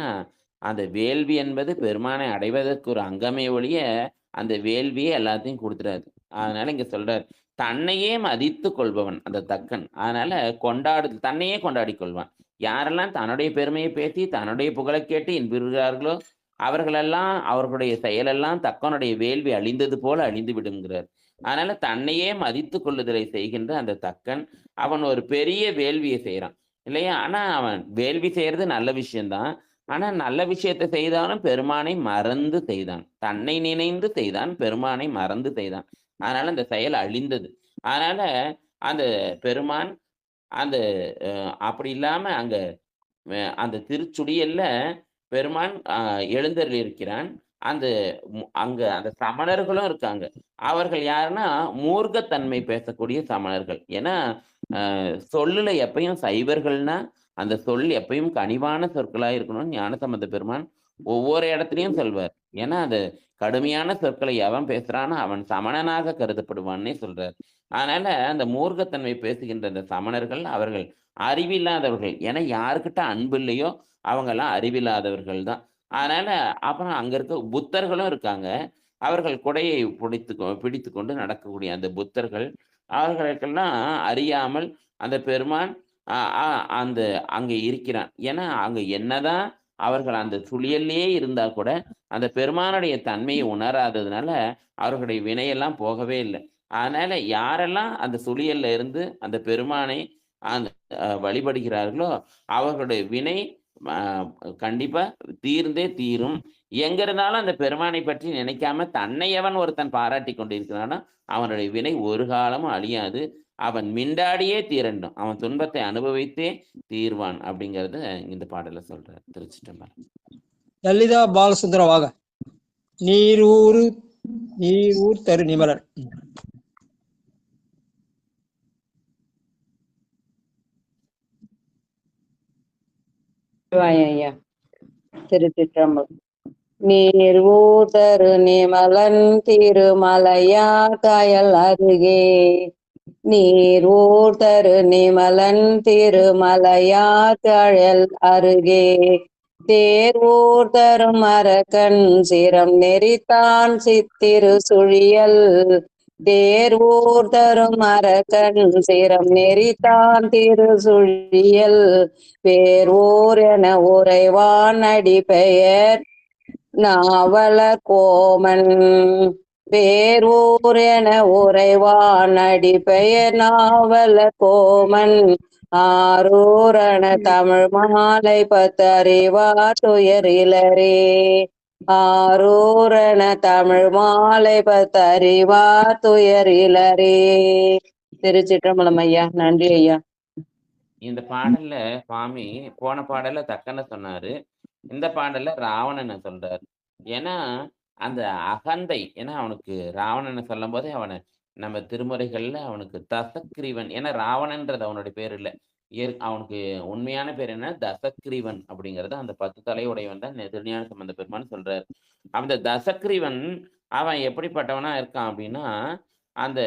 அந்த வேள்வி என்பது பெருமானை அடைவதற்கு ஒரு அங்கமே ஒழிய அந்த வேள்வியே எல்லாத்தையும் கொடுத்துறாரு. அதனால இங்க சொல்றார் தன்னையே மதித்து கொள்பவன் அந்த தக்கன். அதனால தன்னையே கொண்டாடி கொள்வான். யாரெல்லாம் தன்னுடைய பெருமையை பேசி தன்னுடைய புகழை கேட்டு இன்புகிறார்களோ அவர்களெல்லாம் அவர்களுடைய செயலெல்லாம் தக்கனுடைய வேள்வி அழிந்தது போல அழிந்து விடுங்கிறார். அதனால தன்னையே மதித்து கொள்ளுதலை செய்கின்ற அந்த தக்கன் அவன் ஒரு பெரிய வேள்வியை செய்யறான் இல்லையா? ஆனா அவன் வேள்வி செய்யறது நல்ல விஷயம்தான். ஆனா நல்ல விஷயத்தை செய்தாலும் பெருமானை மறந்து செய்தான். தன்னை நினைந்து செய்தான், பெருமானை மறந்து செய்தான். அதனால அந்த செயல் அழிந்தது. அதனால அந்த பெருமான் அந்த அப்படி இல்லாம அங்க அந்த திருச்சுடியல்ல பெருமான் எழுந்தருளி இருக்கிறான். அந்த அங்க அந்த சமணர்களும் இருக்காங்க. அவர்கள் யாருன்னா மூர்க்கத்தன்மை பேசக்கூடிய சமணர்கள். ஏன்னா சொல்லுல எப்பயும் சைவர்கள்னா அந்த சொல் எப்பயும் கனிவான சொற்களா இருக்கணும்னு ஞானசம்பந்த பெருமான் ஒவ்வொரு இடத்துலயும் சொல்வார். ஏன்னா அது கடுமையான சொற்களை எவன் பேசுறானோ அவன் சமணனாக கருதப்படுவான்னே சொல்றார். அதனால அந்த மூர்க்கத்தன்மை பேசுகின்ற அந்த சமணர்கள் அவர்கள் அறிவில்லாதவர்கள். ஏன்னா யாருக்கிட்ட அன்பு இல்லையோ அவங்க எல்லாம் அறிவில்லாதவர்கள் தான். அதனால அப்புறம் அங்க இருக்க புத்தர்களும் இருக்காங்க. அவர்கள் கொடையை பிடித்து கொண்டு நடக்கக்கூடிய அந்த புத்தர்கள் அவர்களுக்கெல்லாம் அறியாமல் அந்த பெருமான் அந்த அங்க இருக்கிறான். ஏன்னா அங்க என்னதான் அவர்கள் அந்த சுழியல்லையே இருந்தா கூட அந்த பெருமானுடைய தன்மையை உணராததுனால அவர்களுடைய வினையெல்லாம் போகவே இல்லை. அதனால யாரெல்லாம் அந்த சுழியல்ல இருந்து அந்த பெருமானை அந்த வழிபடுகிறார்களோ அவர்களுடைய வினை கண்டிப்பா தீர்ந்தே தீரும். எங்க இருந்தாலும் அந்த பெருமானை பற்றி நினைக்காம தன்னை எவன் ஒருத்தன் பாராட்டி கொண்டிருக்கிறானோ அவனுடைய வினை ஒரு காலமும் அழியாது. அவன் மிண்டாடியே தீரண்டும், அவன் துன்பத்தை அனுபவித்தே தீர்வான் அப்படிங்கறத இந்த பாடல சொல்றார். திருச்சிற்றம்பலம். லலிதா பாலசுந்தரவாக நீரூர் தரு நிமலன். ஐயா திருச்சிற்றம்பலம். நீர் ஊதரு நிமலன் திருமலையா காயல் அருகே. நீர் ஊதரு நிமலன் திருமலையா காயல் அருகே. தேர் ஊர்தரும் அரக்கன் சிரம் நெறித்தான் சித்திரு சுழியல். தேர் ஊர்தரும் அரக்கன் சிரம் நெறித்தான் திரு சுழியல். பேரூர் என உரைவான் அடி பெயர் நாவலர் கோமன். பேரூர் என உரைவான் அடி பெயர் நாவலர் கோமன். ஆரூரண தமிழ் மாலை பத்தறிவார் துயரிலரே. ஆரூரண தமிழ் மாலை பத்தறிவார் துயரிலரே. திருச்சிற்றம்பலம் ஐயா. நன்றி ஐயா. இந்த பாடல்ல சுவாமி போன பாடல்ல தக்கன சொன்னாரு, இந்த பாடல்ல ராவணனை சொல்றாரு. ஏன்னா அந்த அகந்தை, ஏன்னா அவனுக்கு ராவணனை சொல்லும் போதே அவனை நம்ம திருமுறைகள்ல அவனுக்கு தசக்கிரீவன், ஏன்னா ராவணன்றது அவனுடைய பேர் இல்லை, அவனுக்கு உண்மையான பேர் என்ன தசக்கிரீவன் அப்படிங்கிறது. அந்த 10 தலையுடையவன் தான் திருஞான சம்பந்த பெருமான் சொல்றாரு. அந்த தசக்கிரீவன் அவன் எப்படிப்பட்டவனா இருக்கான் அப்படின்னா அந்த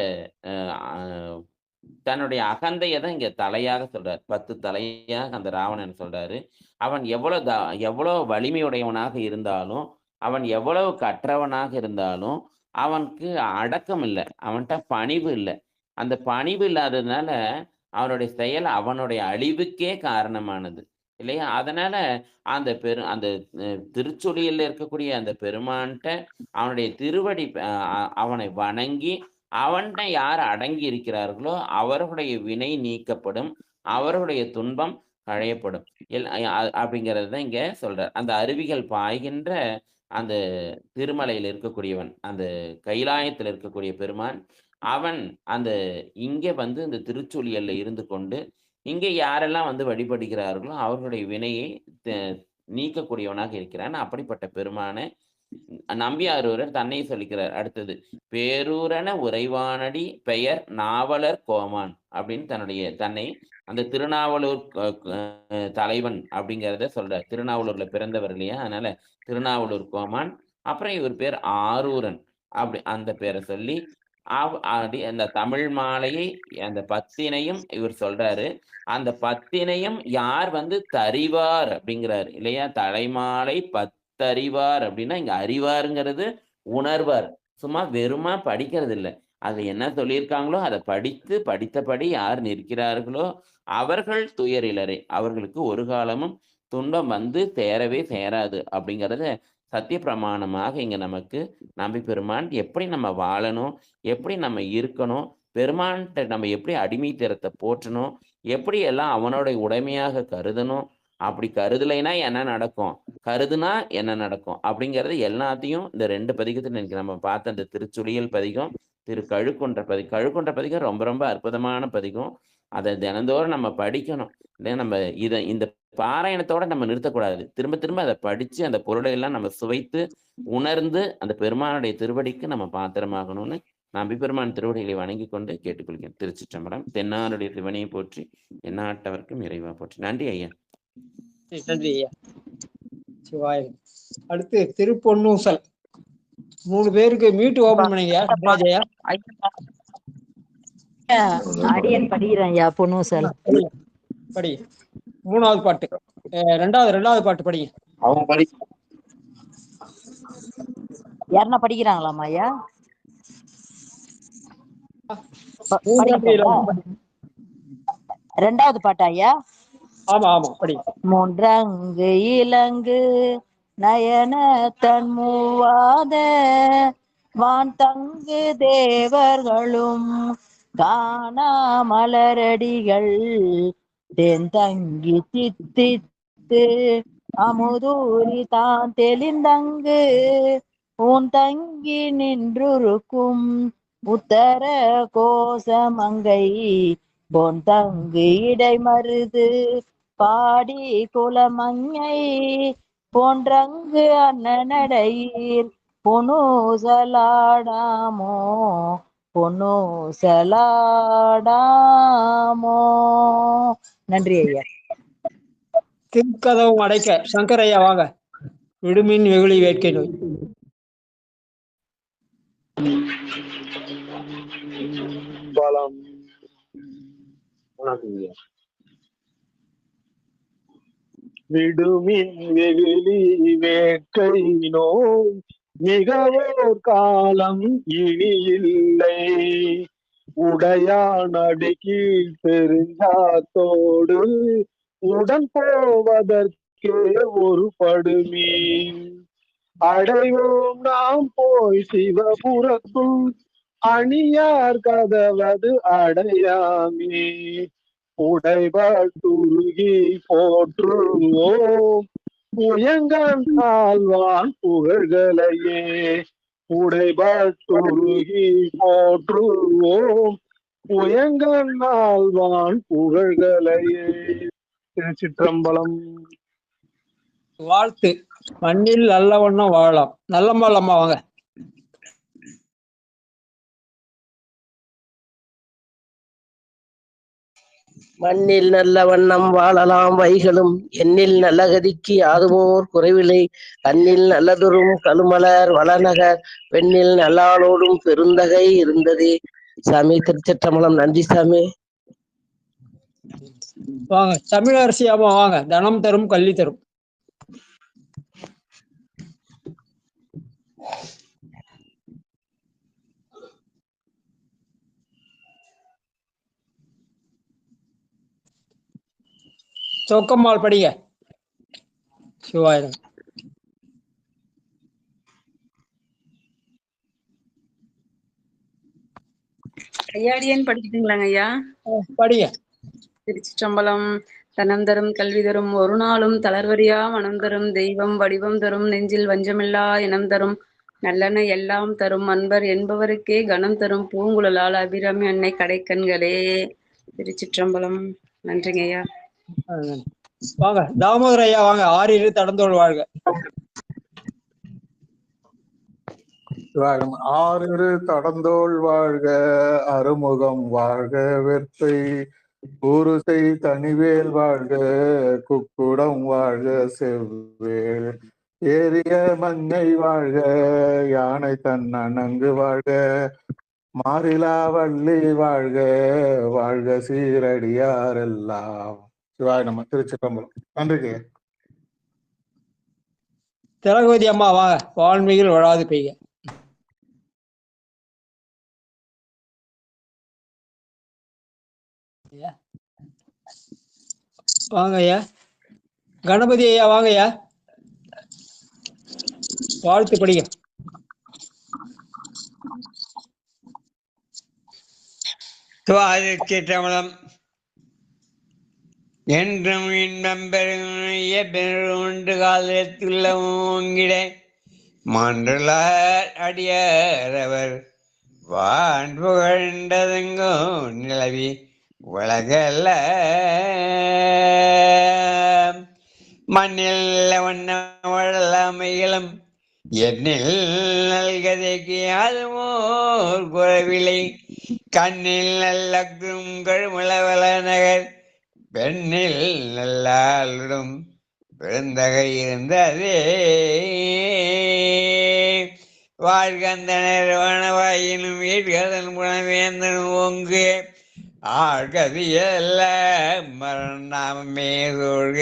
தன்னுடைய அகந்தையை தான் இங்க தலையாக சொல்றாரு. 10 தலையாக அந்த ராவணன் சொல்றாரு. அவன் எவ்வளவு வலிமையுடையவனாக இருந்தாலும், அவன் எவ்வளவு கற்றவனாக இருந்தாலும் அவனுக்கு அடக்கம் இல்லை, அவன்கிட்ட பணிவு இல்லை. அந்த பணிவு இல்லாததுனால அவனுடைய செயல் அவனுடைய அழிவுக்கே காரணமானது இல்லையா? அதனால அந்த திருச்சொலியில் இருக்கக்கூடிய அந்த பெருமான்கிட்ட அவனுடைய திருவடி அவனை வணங்கி அவன்கிட்ட யார் அடங்கி இருக்கிறார்களோ அவர்களுடைய வினை நீக்கப்படும், அவர்களுடைய துன்பம் களையப்படும் அப்படிங்கிறது தான் இங்க சொல்றார். அந்த அருவிகள் பாய்கின்ற அந்த திருமலையில் இருக்கக்கூடியவன், அந்த கைலாயத்தில் இருக்கக்கூடிய பெருமான், அவன் இங்கே இந்த திருச்சொலியல்ல இருந்து கொண்டு இங்கே யாரெல்லாம் வழிபடுகிறார்களோ அவர்களுடைய வினையை நீக்கக்கூடியவனாக இருக்கிறான். அப்படிப்பட்ட பெருமான நம்பியாரூரர் தன்னை சொல்லிக்கிறார். அடுத்தது பேரூரன உறைவானடி பெயர் நாவலர் கோமான் அப்படின்னு தன்னை அந்த திருநாவலூர் தலைவன் அப்படிங்கிறத சொல்றார். திருநாவலூர்ல பிறந்தவர் இல்லையா, அதனால திருநாவலூர் கோமான். அப்புறம் இவர் பேர் ஆரூரன் அப்படி அந்த பேரை சொல்லி அந்த தமிழ் மாலையை அந்த 10னையும் இவர் சொல்றாரு. அந்த 10னையும் யார் தறிவார் அப்படிங்கிறாரு இல்லையா? தலைமாலை 10 அறிவார் அப்படின்னா இங்க அறிவாருங்கிறது உணர்வார், சும்மா வெறுமா படிக்கிறது இல்லை. அது என்ன சொல்லியிருக்காங்களோ அதை படித்தபடி யார் நிற்கிறார்களோ அவர்கள் துயரிலரே, அவர்களுக்கு ஒரு காலமும் துன்பம் சேரவே சேராது அப்படிங்கிறத சத்திய பிரமாணமாக இங்க நமக்கு நம்பி பெருமான் எப்படி நம்ம வாழணும், எப்படி நம்ம இருக்கணும், பெருமான்கிட்ட நம்ம எப்படி அடிமைத்தனத்தை போற்றணும், எப்படி எல்லாம் அவனோட உடைமையாக கருதணும், அப்படி கருதலைன்னா என்ன நடக்கும், கருதுனா என்ன நடக்கும் அப்படிங்கிறது எல்லாத்தையும் இந்த 2 பதிகத்தில் இன்னைக்கு நம்ம பார்த்த அந்த திருச்சுழியல் பதிகம், கழுக்குன்ற பதிகம் ரொம்ப ரொம்ப அற்புதமான பதிகம். அதை தினந்தோறும் நம்ம படிக்கணும். நம்ம இந்த பாராயணத்தோட நம்ம நிறுத்தக்கூடாது. திரும்ப திரும்ப அதை படிச்சு அந்த பொருளை எல்லாம் நம்ம சுவைத்து உணர்ந்து அந்த பெருமானுடைய திருவடிக்கு நம்ம பாத்திரமாகணும்னு நம்பி பெருமான் திருவடிகளை வணங்கி கொண்டு கேட்டுக்கொள்கிறேன். திருச்சிற்றம்பலம். தென்னாருடைய சிவனையை போற்றி, எந்நாட்டவர்க்கும் இறைவா போற்றி. நன்றி ஐயா. நன்றி ஐயா. சிவாய. அடுத்து திருப்பொன்னூசல். 3 பேருக்கு மியூட் ஓபன் பண்ணீங்க. ராஜையா அடியன் படிக்கிறேன் ஐயா. பொன்னூசல் படி. 3வது பாட்டு. 2வது பாட்டு படி. அவங்க படி. யாருன்னா படிக்கிறாங்களாமா ஐயா? 2வது பாட்டு ஐயா? ஆமா ஆமா படி. 3 இலங்கு நயன தன் மூவாத வான் தங்கு தேவர்களும் காணா மலரடிகள் தென்தங்கி தித்தித்து அமுதூரி தான் தெளிந்தங்கு உன் தங்கி நின்றுருக்கும் உத்தர கோசமங்கை பொன் தங்கு இடைமருது பாடி குலமங்கை போன்றங்கு அண்ணனடையில் பொன்னூசலாடாமோ பொன்னூசலாடாமோ. நன்றி ஐயா. திருக்கதவும் அடைக்க. சங்கர் ஐயா வாங்க. விடுமின் வெகுளி வேட்கை நோய். பலம் விடுமின் வெகுளி வேட்கை நோய் மிகவோர் காலம் இனி இல்லை. உடையான் அடிக்கீழ் பெருஞ்சாத்தோடு உடன் போவதற்கே ஒரு படுமீன் அடைவோம் நாம் போய் சிவபுரத்துள் அணியார் கதவது அடையாமே. உடைபட்டுருகி போற்றுவோம் புயங்கன் ஆழ்வான் புகழ்களையே. உடைபட்டுருகி போற்றுவோம் புயங்கன் ஆழ்வான் புகழ்களையே. திருச்சிற்றம்பலம். வாழ்த்து. மண்ணில் நல்லவண்ணம் வாழலாம். நல்லம்மாள் அம்மா வாங்க. மண்ணில் நல்ல வண்ணம் வாழலாம் வைகளும் எண்ணில் நல்லகதிக்கு யாதுமோர் குறைவில்லை. கண்ணில் நல்லதொரும் கழுமலர் வளநகர் பெண்ணில் நல்லாளோடும் பெருந்தகை இருந்ததே. சாமி. திருச்சிற்றம்பலம். நன்றி சாமி. வாங்க. தமிழரசி அம்மா வாங்க. தனம் தரும் கல்வி தரும். சொக்கம்மாள் படிங்க. சிவாயிரம். ஐயாடியன் படிச்சுட்டுங்களாங்க ஐயா? படிங்க. திருச்சிற்றம்பலம். தனம் தரும் கல்வி தரும் ஒரு நாளும் தளர்வரியா மனம் தரும் தெய்வம் வடிவம் தரும் நெஞ்சில் வஞ்சமில்லா இனம் தரும் நல்லெண்ண எல்லாம் தரும் அன்பர் என்பவருக்கே கணம் தரும் பூங்குழலால் அபிராமி அன்னை கடைக்கண்களே. திருச்சிற்றம்பலம். நன்றிங்க ஐயா. வாங்க. தாமோதர ஐயா வாங்க. ஆறிரு தடந்தோள் வாழ்க. ஆறிரு தடந்தோள் வாழ்க. அறுமுகம் வாழ்க. வெற்பை ஊருசை தனிவேல் வாழ்க. குக்குடம் வாழ்க. செவ்வேல் ஏரிய மங்கை வாழ்க. யானை தன் அணங்கு வாழ்க. மாறிலா வள்ளி வாழ்க. வாழ்க சீரடியாரெல்லாம். சிவாய நம. திருச்சிற்றம்பலம். நன்றிங்க. திலகவதி அம்மா வாங்க. வான்மிகில் வளாது பெய்க. வாங்க ஐயா. கணபதி ஐயா வாங்க ஐயா. வாழ்த்து படிங்க. திருச்சிற்றம்பலம். என்றும் இன்பம் பெருமைய பெருண்டு காலத்துள்ள ஓங்கிட மாண்டுள்ளார் அடியாரவர் வான் புகழ்ந்ததுங்கோ நிலவி உலகல்ல மண்ணில் வண்ணமழலாமைகளும் எண்ணில் நல்கதைக்கு அதுமோர் குறவில்லை கண்ணில் நல்ல கழுமளவல நகர் பெண்ணில் நல்லாளும் பெருந்தகை இருந்ததே வாழ்கந்தனர் வனவாயினும் வீட்கதன் புனவேந்தனும் ஓங்கு ஆழ்கதியல்ல மரணாமே சூழ்க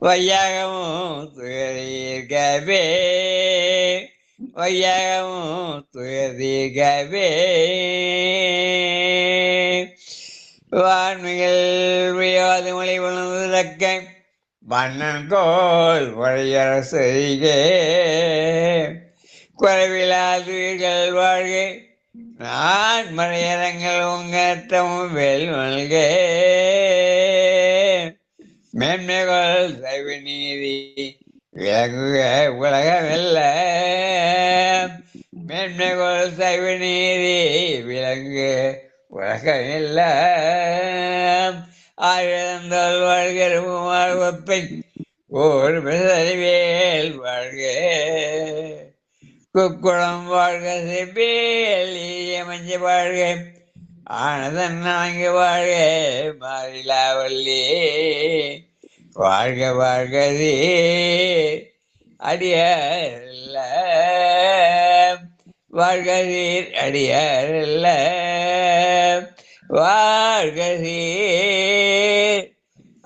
வையகமும் துயரீர்கவே வையகமும் துயரீர்கவே வான்மிகள் வியாது மொழி வளர்ந்தக்க மன்னன் கோல் வழியர செய்க குறைவிலாதுகள் வாழ்க நான் மறையரங்கள் உங்கத்தமும் வெல் மல்க மேன்மைகள் சைவ நீதி விளங்குக உலகமெல்ல மேன்மைகள் சைவ நீதி விளங்கு உலகமெல்ல ஆயிரந்தோல் வாழ்கிறவும் வாழ்வப்பை ஓர் பெருவேல் வாழ்க குக்குளம் வாழ்க செவ்வேல் மஞ்ச வாழ்க ஆனதன் நான்கு வாழ்க மாறிலாவல்லி வாழ்க வாழ்கதே அடியாரல்ல வாழ்கதீர் அடியாரல்ல வாழ்கதீர்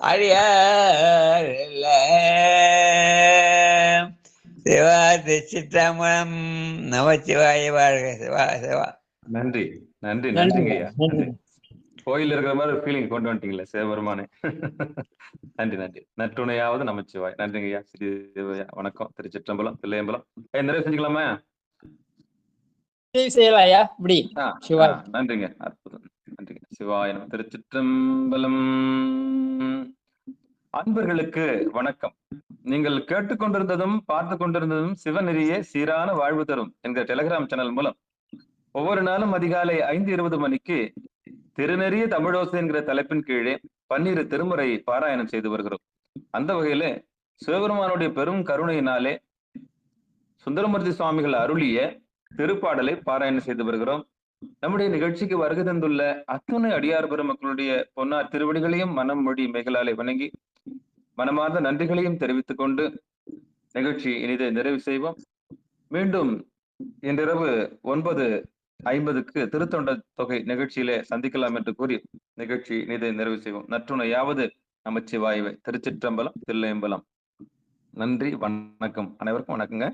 அடியாரல்ல. சிவா திருச்சிற்றம்பலம். நமச்சிவாய வாழ்க. சிவா சிவா. நன்றி நன்றி நன்றிங்க ஐயா. நன்றி. கோயில் இருக்கிற மாதிரி ஒரு ஃபீலிங் கொண்டு வந்துட்டீங்களே சிவபெருமானே. நன்றி நன்றி. நற்றுணையாவது நமச்சிவாய். நன்றிங்க ஐயா. சிறிய வணக்கம். திருச்சிற்றம்பலம் தில்லையம்பலம். நிறைவு செஞ்சுக்கலாமா? செய்யலாயா இப்படி. நன்றிங்க. அற்புதம். நன்றிங்க. சிவாய நம. திருச்சிற்றம்பலம். அன்பர்களுக்கு வணக்கம். நீங்கள் கேட்டுக்கொண்டிருந்ததும் பார்த்து கொண்டிருந்ததும் சிவநெறியே சீரான வாழ்வு தரும் என்கிற டெலிகிராம் சேனல் மூலம் ஒவ்வொரு நாளும் அதிகாலை 5:20 மணிக்கு திருநெறிய தமிழோசை என்கிற தலைப்பின் கீழே 12 திருமுறை பாராயணம் செய்து வருகிறோம். அந்த வகையில சிவபெருமானுடைய பெரும் கருணையினாலே சுந்தரமூர்த்தி சுவாமிகள் அருளிய திருப்பாடலை பாராயணம் செய்து வருகிறோம். நம்முடைய நிகழ்ச்சிக்கு வருகை தந்துள்ள அத்துணை அடியார் பெருமக்களுடைய பொன்னார் திருவடிகளையும் மனம் மொழி மேகலாலை வணங்கி மனமார்ந்த நன்றிகளையும் தெரிவித்துக் கொண்டு நிகழ்ச்சி இனிதை நிறைவு செய்வோம். மீண்டும் இன்றிரவு 9:50க்கு திருத்தொண்ட தொகை நிகழ்ச்சியிலே சந்திக்கலாம் என்று கூறி நிகழ்ச்சி இனிதை நிறைவு செய்வோம். நற்றுணையாவது நமச்சிவாயவே. திருச்சிற்றம்பலம் தில்லையம்பலம். நன்றி வணக்கம். அனைவருக்கும் வணக்கங்க.